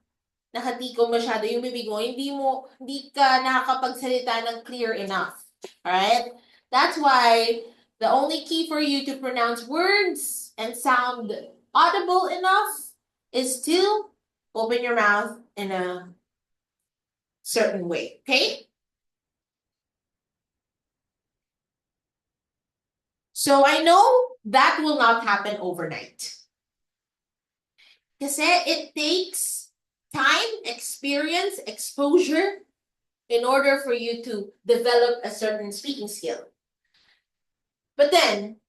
nakatiko masyado yung bibig mo, hindi ka nakakapagsalita ng clear enough. Alright? That's why the only key for you to pronounce words and sound audible enough is to open your mouth in a certain way. Okay? So I know that will not happen overnight. Kasi it takes time, experience, exposure in order for you to develop a certain speaking skill. But then,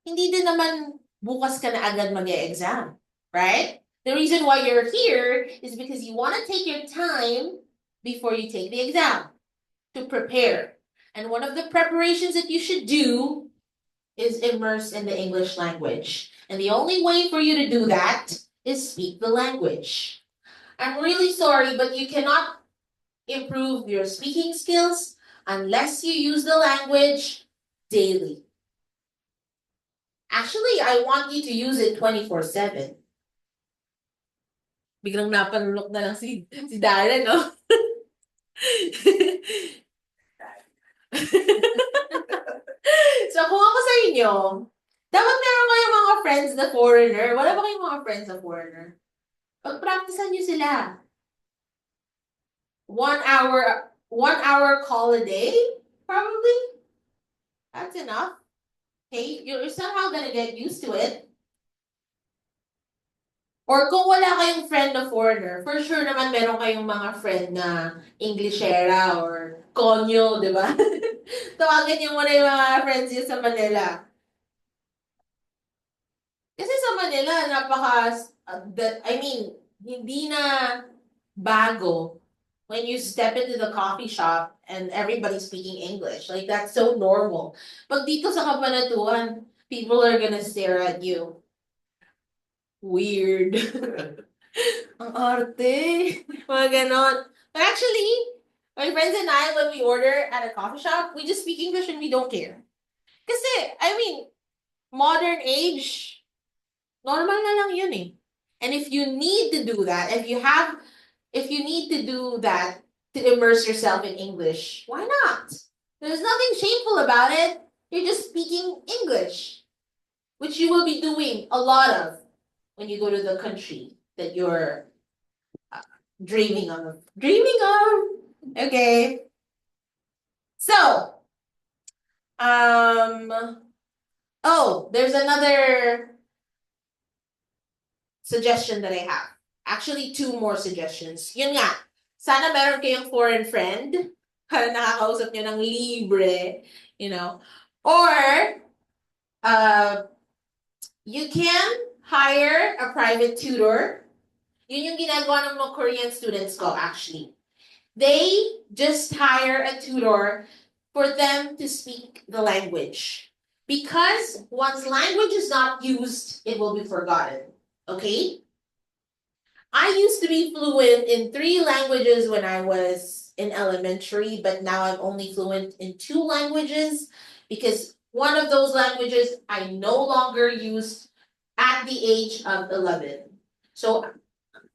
hindi din naman bukas ka na agad mag-e-exam, right? The reason why you're here is because you want to take your time before you take the exam to prepare. And one of the preparations that you should do is immerse in the English language. And the only way for you to do that is speak the language. I'm really sorry, but you cannot improve your speaking skills unless you use the language daily. Actually, I want you to use it 24/7. Biglang napanulok na lang si Darren, no? So, kung ako sa inyo, dapat meron kayong mga friends na foreigner. Wala ba kayong mga friends na foreigner? Pag-practicean nyo sila. 1 hour call a day, probably. That's enough. Okay, you're somehow gonna get used to it. Or kung wala kayong friend na foreigner, for sure naman meron kayong mga friend na Englishera or konyo, di ba? Tawagin niyo muna yung mga friends niyo sa Manila. Kasi sa Manila, hindi na bago when you step into the coffee shop and everybody's speaking English. Like, that's so normal. Pag dito sa Kabanatuan, people are gonna stare at you. Weird. Ang arte. Mga ganon. But actually, my friends and I, when we order at a coffee shop, we just speak English and we don't care. Kasi, modern age, normal na lang yun eh. And if you need to do that, if you need to do that to immerse yourself in English, why not? There's nothing shameful about it. You're just speaking English, which you will be doing a lot of when you go to the country that you're dreaming of. Dreaming of. Okay. So, there's another suggestion that I have. Actually, two more suggestions. Yun nga, sana meron kayong foreign friend para nakakausap nyo ng libre, you know. Or, you can hire a private tutor. Yun yung ginagawa ng mga Korean students ko, actually. They just hire a tutor for them to speak the language. Because once language is not used, it will be forgotten. Okay? I used to be fluent in 3 languages when I was in elementary, but now I'm only fluent in 2 languages because one of those languages I no longer use at the age of 11. So,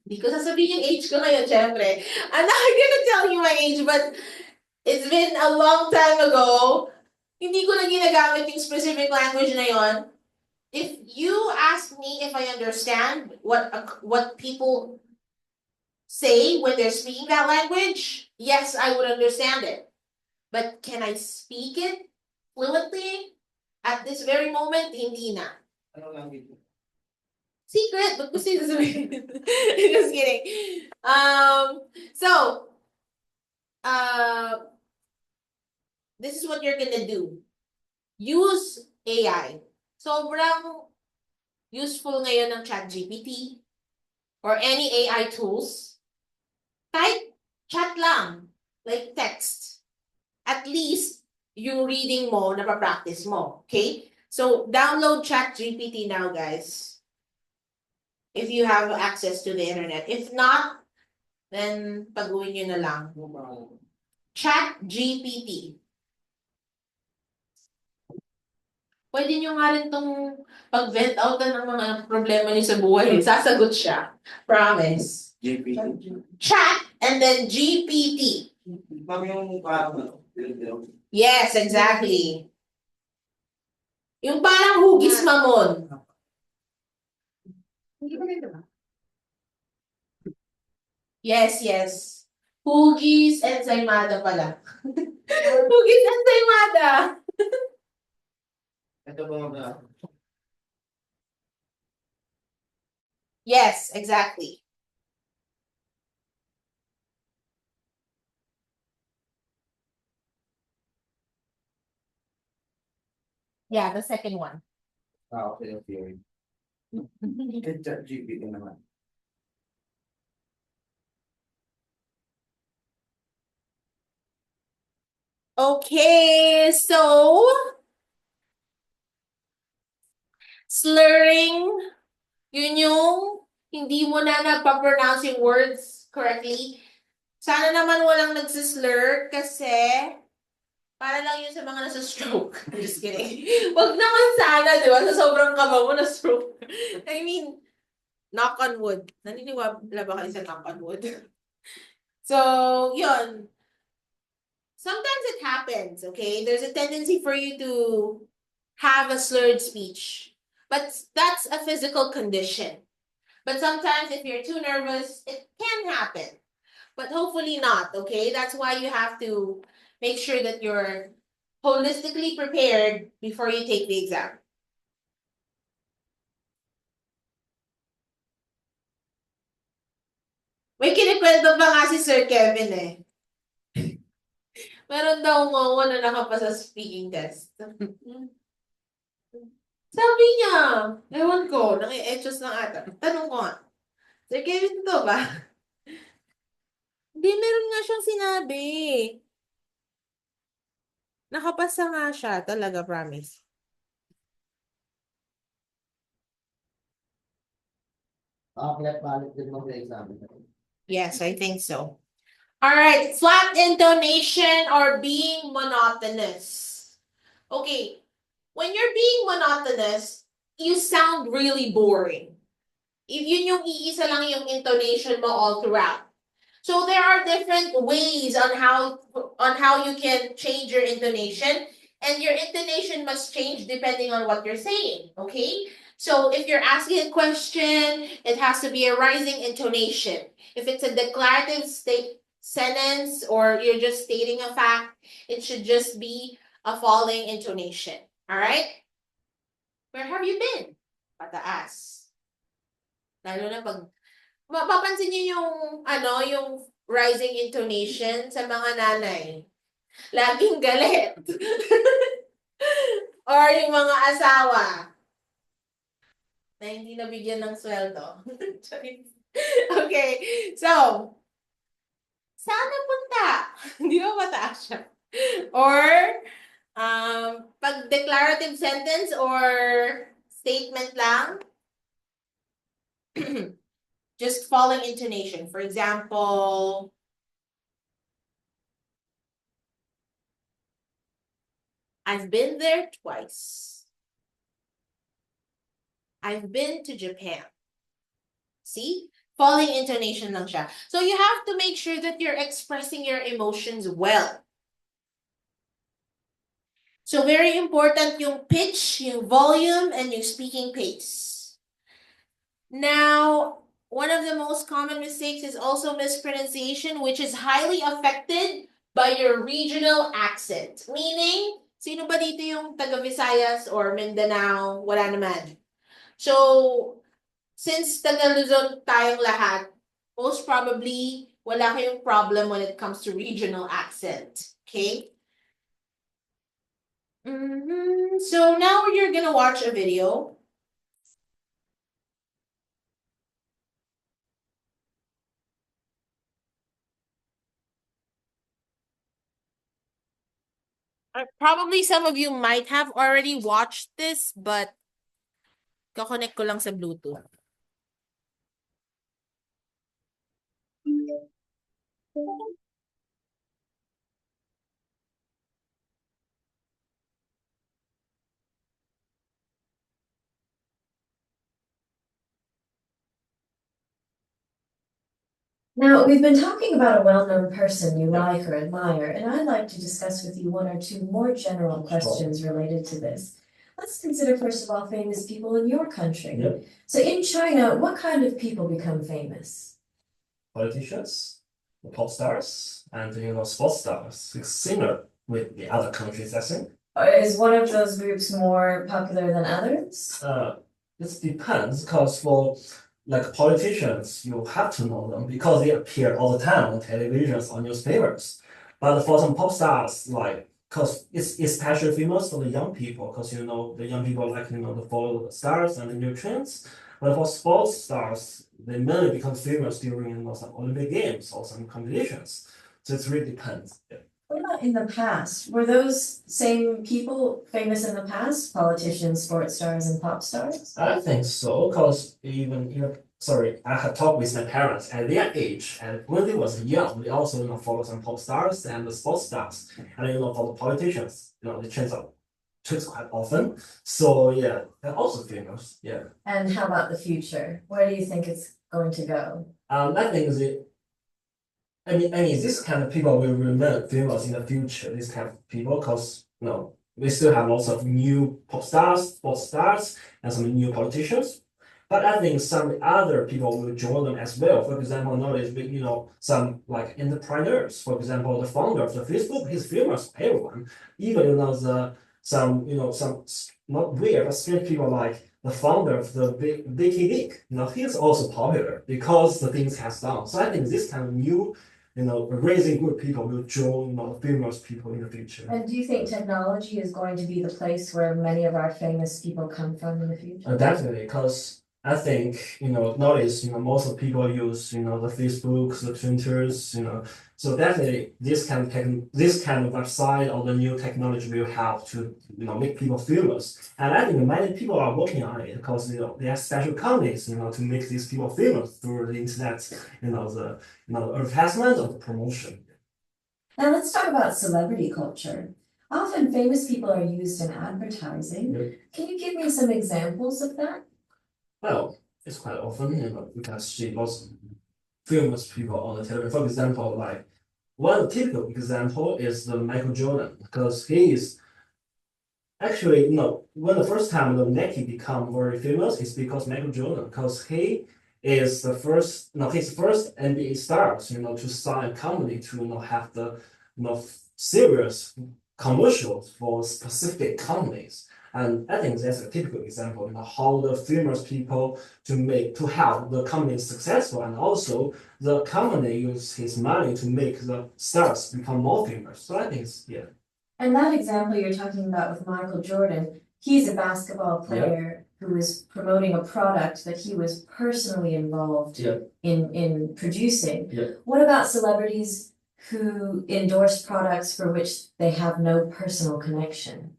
di ko sasabihin yung age ko ngayon, syempre. I'm not gonna tell you my age, but it's been a long time ago. Hindi ko na ginagamit yung specific language na yon. If you ask me if I understand what people say when they're speaking that language, yes, I would understand it. But can I speak it fluently at this very moment? Hindi na. Ano language? Secret, but kasi just kidding. So, this is what you're gonna do. Use AI. Sobrang useful ngayon ng ChatGPT or any AI tools. Kahit chat lang, like text. At least yung reading mo, napapractice mo. Okay? So, download ChatGPT now, guys. If you have access to the internet. If not, then pag-uwi nyo na lang. ChatGPT. Pwede nyo nga rin tong pag-vent out ng mga problema niyo sa buhay. Sasagot siya. Promise. GPT. Chat and then GPT. Mami yung parang Yes, exactly. Yung parang hugis mamon. Hindi ba ganito ba? Yes, yes. Hugis ensaymada pala. Hugis ensaymada. Ito ba ba? Yes, exactly. Yeah, the second one. Okay, okay. Chat GPT naman. Okay, so slurring, yun yung hindi mo na napapronounce yung words correctly. Sana naman walang nagsislur kasi para lang yun sa mga nasa stroke. Just kidding. Wag naman sana, di ba? Sa sobrang kaba mo na stroke. I mean, knock on wood. Naniniwala ba kayo sa knock on wood? So, yun. Sometimes it happens, okay? There's a tendency for you to have a slurred speech. But that's a physical condition. But sometimes if you're too nervous, it can happen. But hopefully not, okay? That's why you have to make sure that you're holistically prepared before you take the exam. May kinikwento pa nga si Sir Kevin eh. Meron daw mo na nakapasa speaking test. Sabi niya, ewan ko, naki-etchos lang ata. Tanong ko nga, Sir Kevin, totoo ba? Hindi, meron nga siyang sinabi. Nakapasa nga siya, talaga, promise. Balik din mag-exam. Yes, I think so. All right, flat intonation or being monotonous. Okay, when you're being monotonous, you sound really boring. If yun yung iisa lang yung intonation mo all throughout. So there are different ways on how you can change your intonation, and your intonation must change depending on what you're saying, okay? So if you're asking a question, it has to be a rising intonation. If it's a declarative sentence or you're just stating a fact, it should just be a falling intonation. All right? Where have you been? Pataas. Lalo na pag mapapansin niyo yung rising intonation sa mga nanay. Laging galit. Or yung mga asawa na hindi nabigyan ng sweldo. Okay, so, saan napunta? Hindi ba mataas siya? Or, pag declarative sentence or statement lang, just falling intonation. For example, I've been there twice. I've been to Japan. See? Falling intonation lang siya. So you have to make sure that you're expressing your emotions well. So very important yung pitch, yung volume, and yung speaking pace. Now, one of the most common mistakes is also mispronunciation, which is highly affected by your regional accent. Meaning, sino ba dito yung taga Visayas or Mindanao? Wala naman. So, since taga Luzon tayong lahat, most probably, wala kayong problem when it comes to regional accent. Okay? So now you're gonna watch a video. Probably some of you might have already watched this, but kakonect ko lang sa Bluetooth. Now, we've been talking about a well-known person you like or admire, and I'd like to discuss with you one or two more general questions related to this. Let's consider, first of all, famous people in your country. Yep. So in China, what kind of people become famous? Politicians, the pop stars, and sports stars. It's similar with the other countries, I think. Or is one of those groups more popular than others? It depends, because for like politicians, you have to know them because they appear all the time on televisions, on newspapers. But for some pop stars, like, because it's especially famous for the young people, because the young people like to follow the stars and the new trends. But for sports stars, they mainly become famous during some Olympic Games or some competitions. So it really depends. Yeah. What about in the past? Were those same people famous in the past? Politicians, sports stars, and pop stars? I think so, because I had talked with my parents at their age, and when they was young, they also follow some pop stars and the sports stars, and for the politicians, they change tweets quite often. So yeah, they're also famous. Yeah. And how about the future? Where do you think it's going to go? I think this kind of people will remain famous in the future. This kind of people, because we still have lots of new pop stars, sports stars, and some new politicians. But I think some other people will join them as well. For example, nowadays, some like entrepreneurs. For example, the founder of the Facebook, he's famous for everyone. Even some not weird, but strange people like the founder of the Vicky League. He's also popular because the things has done. So I think this kind of new raising good people will join, famous people in the future. And do you think technology is going to be the place where many of our famous people come from in the future? Definitely, because I think, nowadays, most of people use, the Facebooks, the Twitters, so definitely this kind of website or the new technology will help to, make people famous. And I think many people are working on it because, there are special companies, to make these people famous through the internet, the advertisement or the promotion. Now let's talk about celebrity culture. Often famous people are used in advertising. Yep. Can you give me some examples of that? Well, it's quite often, we can see lots of famous people on the television. For example, like one typical example is the Michael Jordan, because he is actually, when the first time the Nike become very famous, it's because Michael Jordan, because he is the first, his first NBA stars, to sign a company to, have the, serious commercials for specific companies. And I think that's a typical example, how the famous people to help the company successful, and also the company use his money to make the stars become more famous. So I think yeah. And that example you're talking about with Michael Jordan, he's a basketball player who is promoting a product that he was personally involved in producing. What about celebrities who endorse products for which they have no personal connection?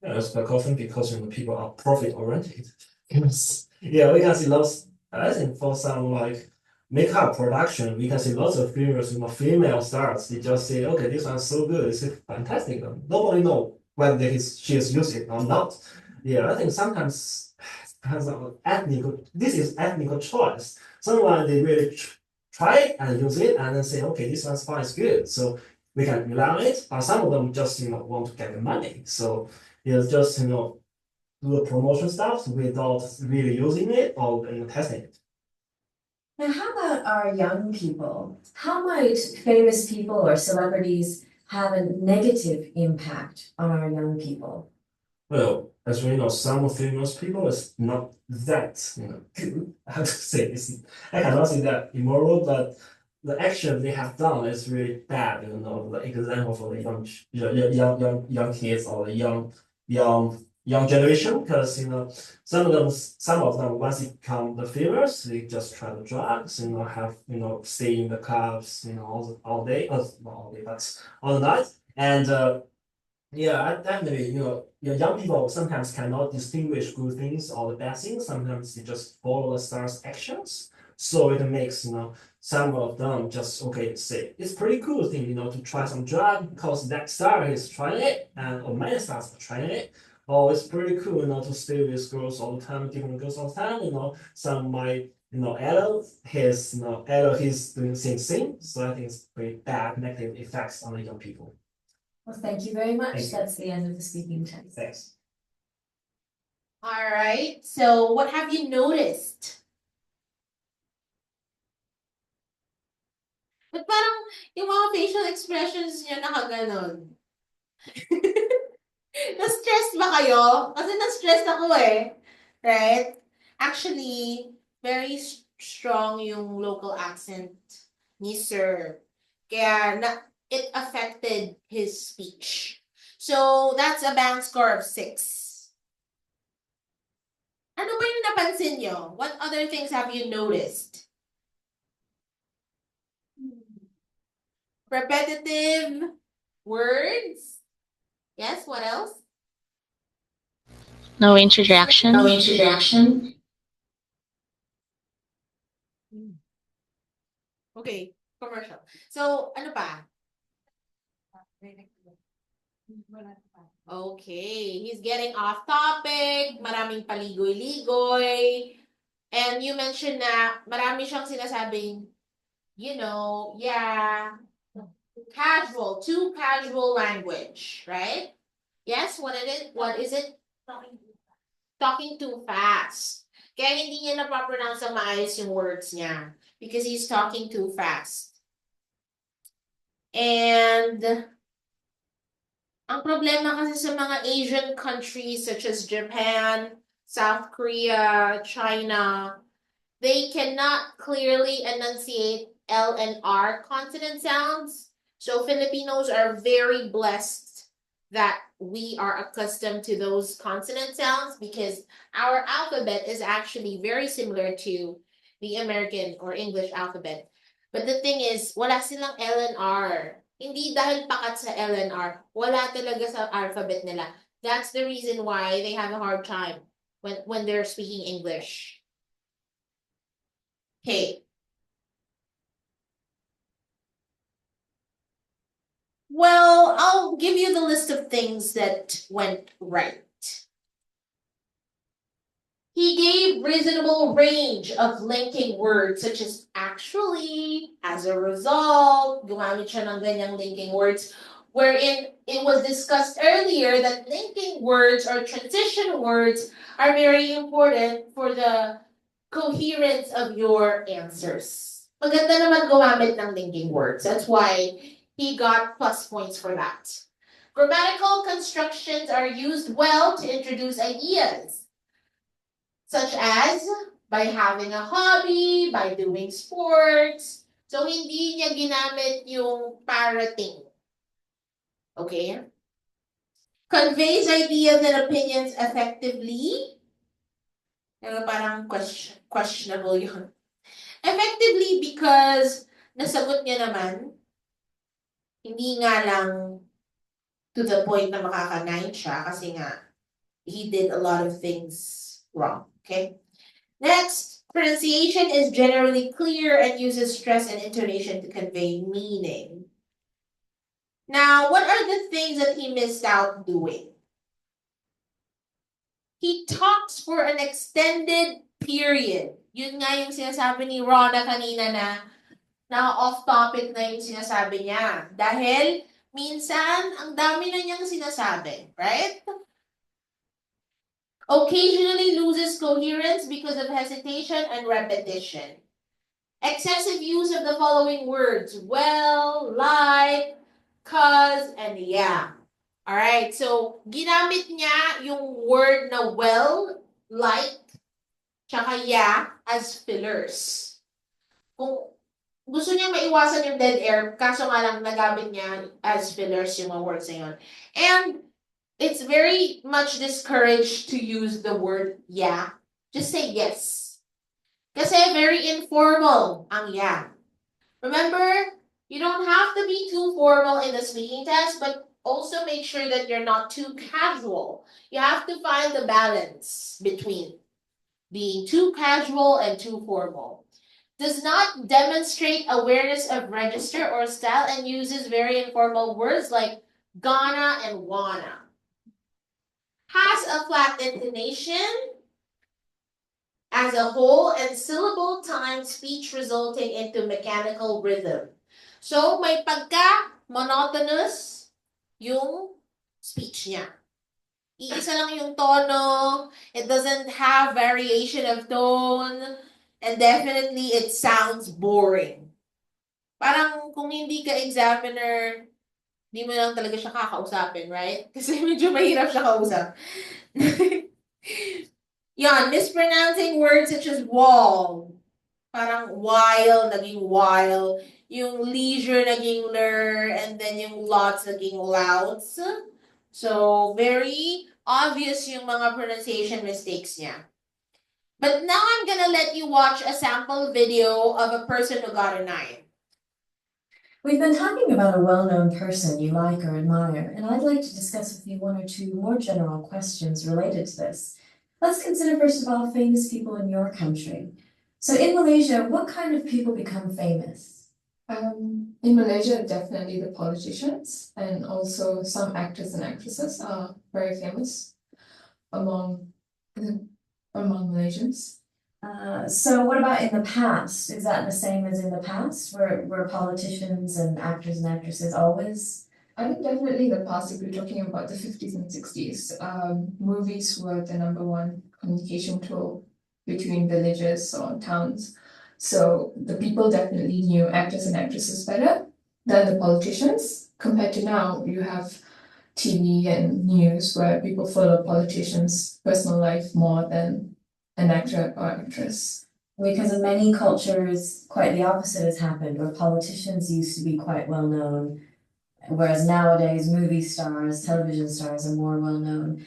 Yeah, it's quite often because people are profit oriented. Yes. Yeah, we can see lots. I think for some like makeup production, we can see lots of famous, female stars. They just say, okay, this one's so good, it's fantastic. Nobody know whether she is using it or not. Yeah, I think sometimes because of this is ethnic choice. Someone they really try it and use it and then say, okay, this one's fine, it's good. So we can rely on it, but some of them just want to get the money. So it's just do the promotion stuff without really using it or testing it. Now, how about our young people? How might famous people or celebrities have a negative impact on our young people? Well, as we know, some famous people is not that good. I have to say this. I cannot say that immoral, but the action they have done is really bad. The example for the young kids or the young generation, because some of them once they become the famous, they just try the drugs, have stay in the clubs, all day, not all day, but all night, and yeah, definitely, young people sometimes cannot distinguish good things or the bad things. Sometimes they just follow the star's actions. So it makes, some of them just, okay, say, it's pretty cool thing, to try some drug because that star is trying it or many stars are trying it. Oh, it's pretty cool, to stay with girls all the time, different girls all the time, some might, adult he's doing the same thing. So I think it's pretty bad negative effects on the young people. Well, thank you very much. Thank you. That's the end of the speaking time. Thanks. All right, so what have you noticed? But parang yung mga facial expressions niya nakaganon. Na-stress ba kayo? Kasi na-stress ako eh. Right? Actually, very strong yung local accent ni Sir. Kaya it affected his speech. So, that's a band score of 6. Ano ba yung napansin nyo? What other things have you noticed? Repetitive words? Yes, what else? No introduction. No introduction. Okay, commercial. So, ano pa? Okay, he's getting off topic, maraming paligoy-ligoy. And you mentioned na marami siyang sinasabing, too casual language, right? Yes, what is it? Talking too fast. Kaya hindi niya napapronounce ang maayos yung words niya because he's talking too fast. And ang problema kasi sa mga Asian countries such as Japan, South Korea, China, they cannot clearly enunciate L and R consonant sounds. So Filipinos are very blessed that we are accustomed to those consonant sounds because our alphabet is actually very similar to the American or English alphabet. But the thing is, wala silang L and R. Hindi dahil pakat sa L and R. Wala talaga sa alphabet nila. That's the reason why they have a hard time when they're speaking English. Okay. Well, I'll give you the list of things that went right. He gave reasonable range of linking words such as actually, as a result, gumamit siya ng ganyang linking words, wherein it was discussed earlier that linking words or transition words are very important for the coherence of your answers. Maganda naman gumamit ng linking words. That's why he got plus points for that. Grammatical constructions are used well to introduce ideas, such as by having a hobby, by doing sports. So, hindi niya ginamit yung parroting. Okay? Conveys ideas and opinions effectively. Pero parang questionable yun. Effectively because nasagot niya naman, hindi nga lang to the point na makaka-9 siya kasi nga he did a lot of things wrong. Okay. Next, pronunciation is generally clear and uses stress and intonation to convey meaning. Now, what are the things that he missed out doing? He talks for an extended period. Yun nga yung sinasabi ni Rona kanina na off-topic na yung sinasabi niya. Dahil minsan, ang dami na niyang sinasabi, right? Occasionally loses coherence because of hesitation and repetition. Excessive use of the following words: well, like, cause, and yeah. Alright, so ginamit niya yung word na well, like, tsaka yeah as fillers. Kung gusto niya maiwasan yung dead air, kaso nga lang nagamit niya as fillers yung mga words na yun. And it's very much discouraged to use the word yeah. Just say yes. Kasi very informal ang yeah. Remember, you don't have to be too formal in the speaking test, but also make sure that you're not too casual. You have to find the balance between being too casual and too formal. Does not demonstrate awareness of register or style and uses very informal words like gonna and wanna. Has a flat intonation as a whole and syllable time speech resulting into mechanical rhythm. So, may pagka-monotonous yung speech niya. Iisa lang yung tono, it doesn't have variation of tone, and definitely it sounds boring. Parang kung hindi ka examiner, di mo lang talaga siya kakausapin, right? Kasi medyo mahirap siya kausap. Yan, mispronouncing words such as wall. Parang while, naging while. Yung leisure, naging lure. And then yung lots, naging louds. So, very obvious yung mga pronunciation mistakes niya. But now I'm gonna let you watch a sample video of a person who got a 9. We've been talking about a well-known person you like or admire, and I'd like to discuss with you one or two more general questions related to this. Let's consider first of all famous people in your country. So in Malaysia, what kind of people become famous? In Malaysia, definitely the politicians and also some actors and actresses are very famous among Malaysians. So what about in the past? Is that the same as in the past? Were politicians and actors and actresses always? I think definitely in the past, if we're talking about the 50s and 60s, movies were the #1 communication tool between villages or towns. So the people definitely knew actors and actresses better than the politicians. Compared to now, you have TV and news where people follow politicians' personal life more than an actor or actress. Because in many cultures, quite the opposite has happened, where politicians used to be quite well known, whereas nowadays movie stars, television stars are more well known.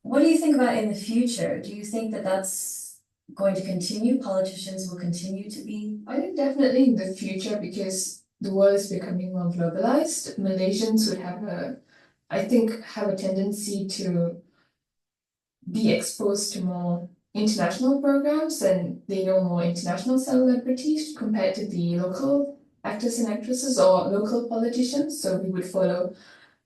What do you think about in the future? Do you think that that's going to continue? Politicians will continue to be? I think definitely in the future, because the world is becoming more globalized, Malaysians would I think, have a tendency to be exposed to more international programs, and they know more international celebrities compared to the local actors and actresses or local politicians. So we would follow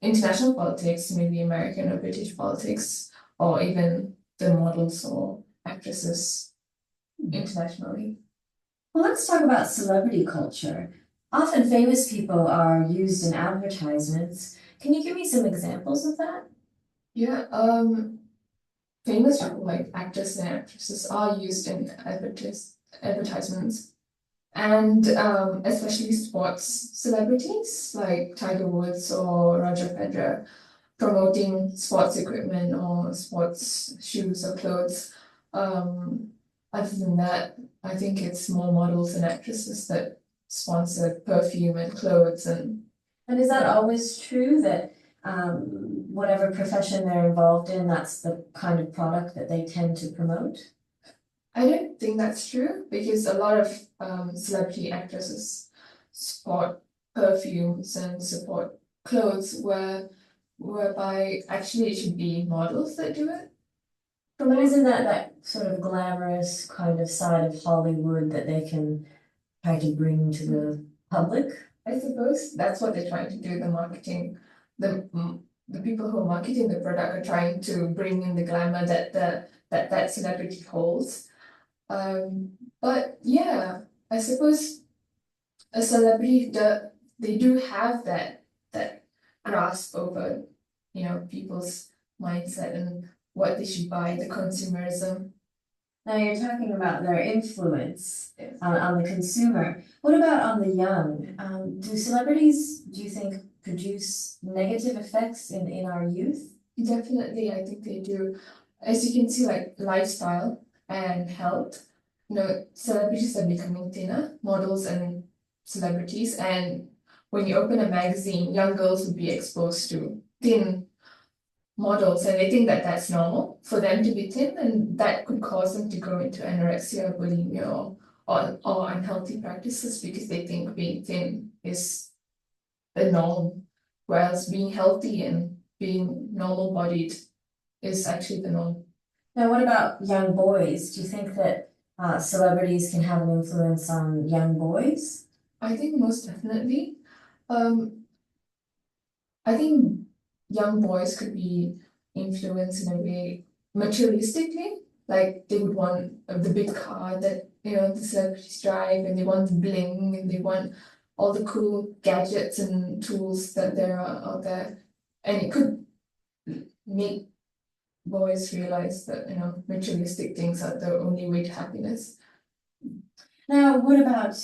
international politics, maybe American or British politics, or even the models or actresses internationally. Well, let's talk about celebrity culture. Often famous people are used in advertisements. Can you give me some examples of that? Yeah, famous people like actors and actresses are used in advertisements, and especially sports celebrities like Tiger Woods or Roger Federer promoting sports equipment or sports shoes or clothes. Other than that, I think it's more models and actresses that sponsor perfume and clothes and And is that always true that whatever profession they're involved in, that's the kind of product that they tend to promote? I don't think that's true, because a lot of celebrity actresses support perfumes and support clothes whereby actually it should be models that do it. But isn't that sort of glamorous kind of side of Hollywood that they can try to bring to the public? I suppose that's what they're trying to do, the marketing. The people who are marketing the product are trying to bring in the glamour that celebrity holds. But yeah, I suppose a celebrity, they do have that grasp over, people's mindset and what they should buy, the consumerism. Now you're talking about their influence Yes. on the consumer. What about on the young? Do celebrities, do you think, produce negative effects in our youth? Definitely, I think they do. As you can see, like lifestyle and health, celebrities are becoming thinner, models and celebrities. And when you open a magazine, young girls would be exposed to thin models, and they think that that's normal for them to be thin, and that could cause them to go into anorexia, bulimia, or unhealthy practices, because they think being thin is the norm, whereas being healthy and being normal bodied is actually the norm. Now, what about young boys? Do you think that celebrities can have an influence on young boys? I think most definitely. I think young boys could be influenced in a way materialistically, like they would want the big car that the celebrities drive, and they want the bling, and they want all the cool gadgets and tools that there are out there, and it could make boys realize that materialistic things are the only way to happiness. Now, what about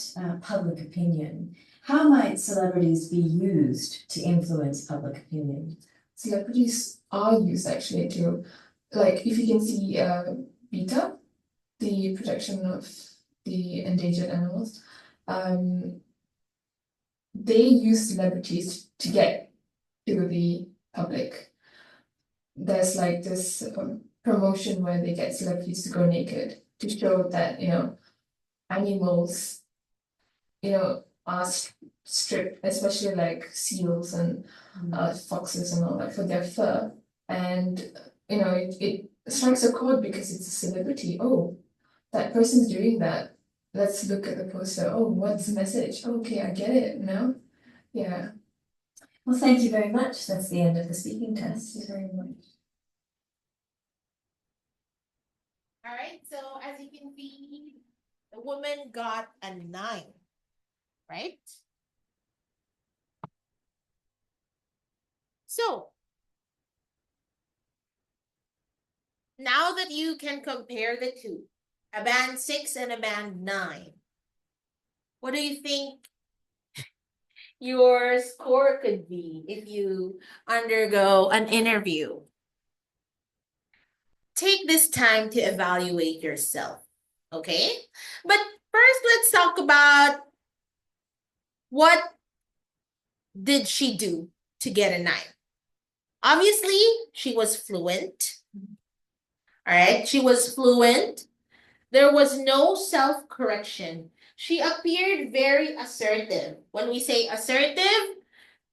public opinion? How might celebrities be used to influence public opinion? Celebrities are used actually to, like, if you can see PETA, the protection of the endangered animals, they use celebrities to get to the public. There's like this promotion where they get celebrities to go naked to show that animals are stripped, especially like seals and foxes and all that, for their fur. And it strikes a chord because it's a celebrity. Oh, that person's doing that. Let's look at the poster. Oh, what's the message? Okay, I get it. Yeah. Well, thank you very much. That's the end of the speaking test. Thank you very much. All right, so as you can see, the woman got a 9, right? So now that you can compare the two, a band 6 and a band 9, what do you think your score could be if you undergo an interview? Take this time to evaluate yourself. Okay? But first, let's talk about what did she do to get a 9? Obviously, she was fluent. All right, she was fluent. There was no self-correction. She appeared very assertive. When we say assertive,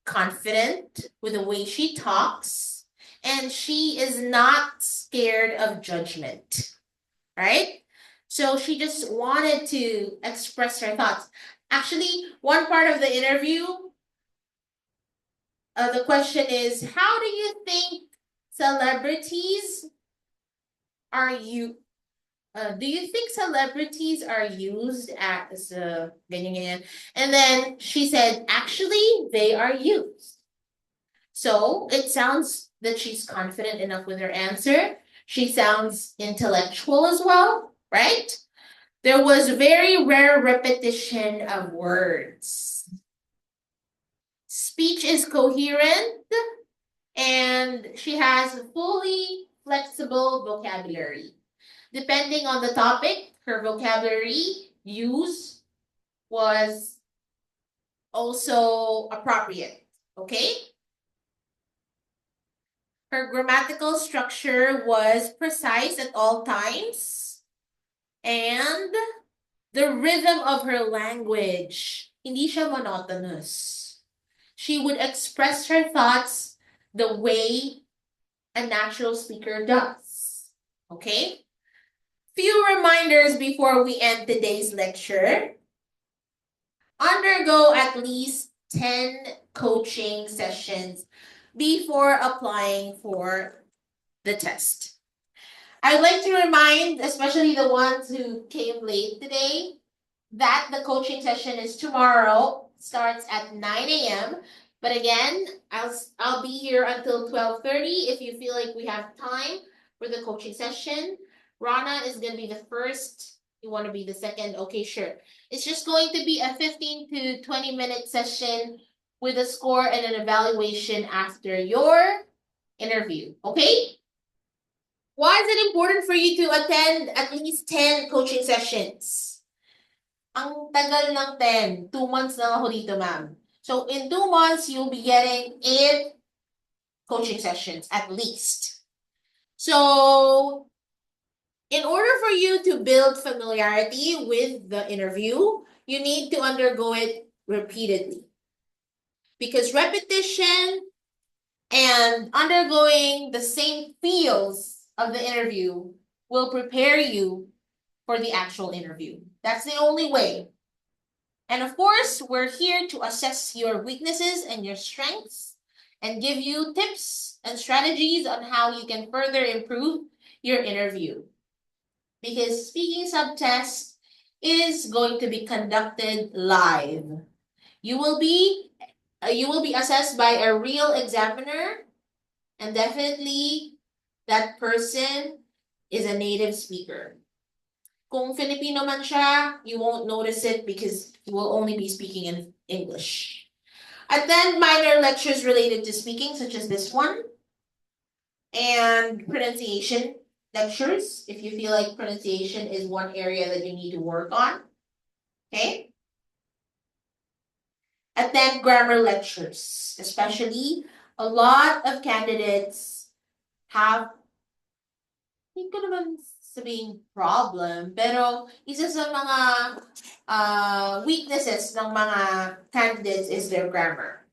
confident with the way she talks, and she is not scared of judgment, right? So she just wanted to express her thoughts. Actually, one part of the interview, the question is, how do you think celebrities are you? Do you think celebrities are used as ganyan, ganyan? And then she said, actually, they are used. So it sounds that she's confident enough with her answer. She sounds intellectual as well, right? There was very rare repetition of words. Speech is coherent, and she has fully flexible vocabulary. Depending on the topic, her vocabulary use was also appropriate. Okay? Her grammatical structure was precise at all times. And the rhythm of her language, hindi siya monotonous. She would express her thoughts the way a natural speaker does. Okay? Few reminders before we end today's lecture. Undergo at least 10 coaching sessions before applying for the test. I'd like to remind, especially the ones who came late today, that the coaching session is tomorrow, starts at 9 a.m. But again, I'll be here until 12:30 if you feel like we have time for the coaching session. Rana is going to be the first. You want to be the second? Okay, sure. It's just going to be a 15 to 20-minute session with a score and an evaluation after your interview. Okay? Why is it important for you to attend at least 10 coaching sessions? Ang tagal ng 10. 2 months lang ako dito, ma'am. So, in 2 months, you'll be getting 8 coaching sessions at least. So, in order for you to build familiarity with the interview, you need to undergo it repeatedly. Because repetition and undergoing the same feels of the interview will prepare you for the actual interview. That's the only way. And of course, we're here to assess your weaknesses and your strengths and give you tips and strategies on how you can further improve your interview. Because speaking subtest is going to be conducted live. You will be assessed by a real examiner, and definitely that person is a native speaker. Kung Filipino man siya, you won't notice it because you will only be speaking in English. Attend minor lectures related to speaking, such as this one, and pronunciation lectures, if you feel like pronunciation is one area that you need to work on. Okay? Attend grammar lectures, especially a lot of candidates have, hindi ko naman sabing problem, pero isa sa mga weaknesses ng mga candidates is their grammar.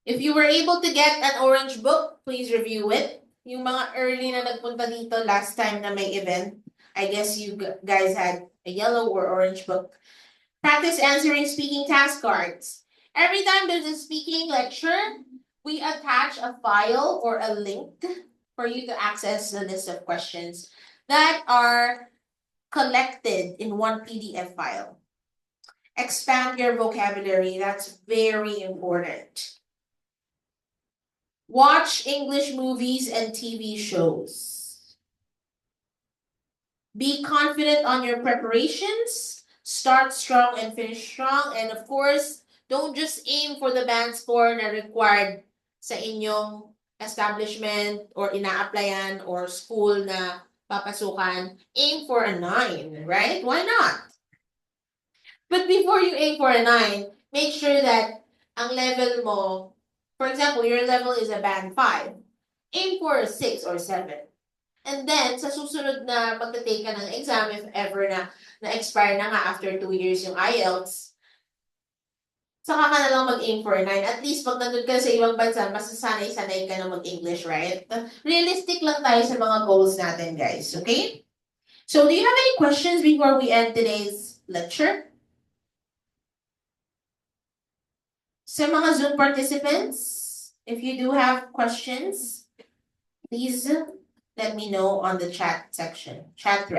If you were able to get an orange book, please review it. Yung mga early na nagpunta dito last time na may event, I guess you guys had a yellow or orange book. Practice answering speaking task cards. Every time there's a speaking lecture, we attach a file or a link for you to access the list of questions that are collected in one PDF file. Expand your vocabulary. That's very important. Watch English movies and TV shows. Be confident on your preparations. Start strong and finish strong. And of course, don't just aim for the band score na required sa inyong establishment or ina-applyan or school na papasukan, aim for a 9, right? Why not? But before you aim for a 9, make sure that ang level mo, for example, your level is a band 5. Aim for a 6 or 7. And then, sa susunod na magta-take ka ng exam, if ever na na-expire na nga after 2 years yung IELTS, saka ka na lang mag-aim for a 9. At least, pag nandun ka sa ibang bansa, masasanay-sanay ka na mag-English, right? Realistic lang tayo sa mga goals natin, guys. Okay? So, do you have any questions before we end today's lecture? Sa mga Zoom participants, if you do have questions, please let me know on the chat section, chat thread.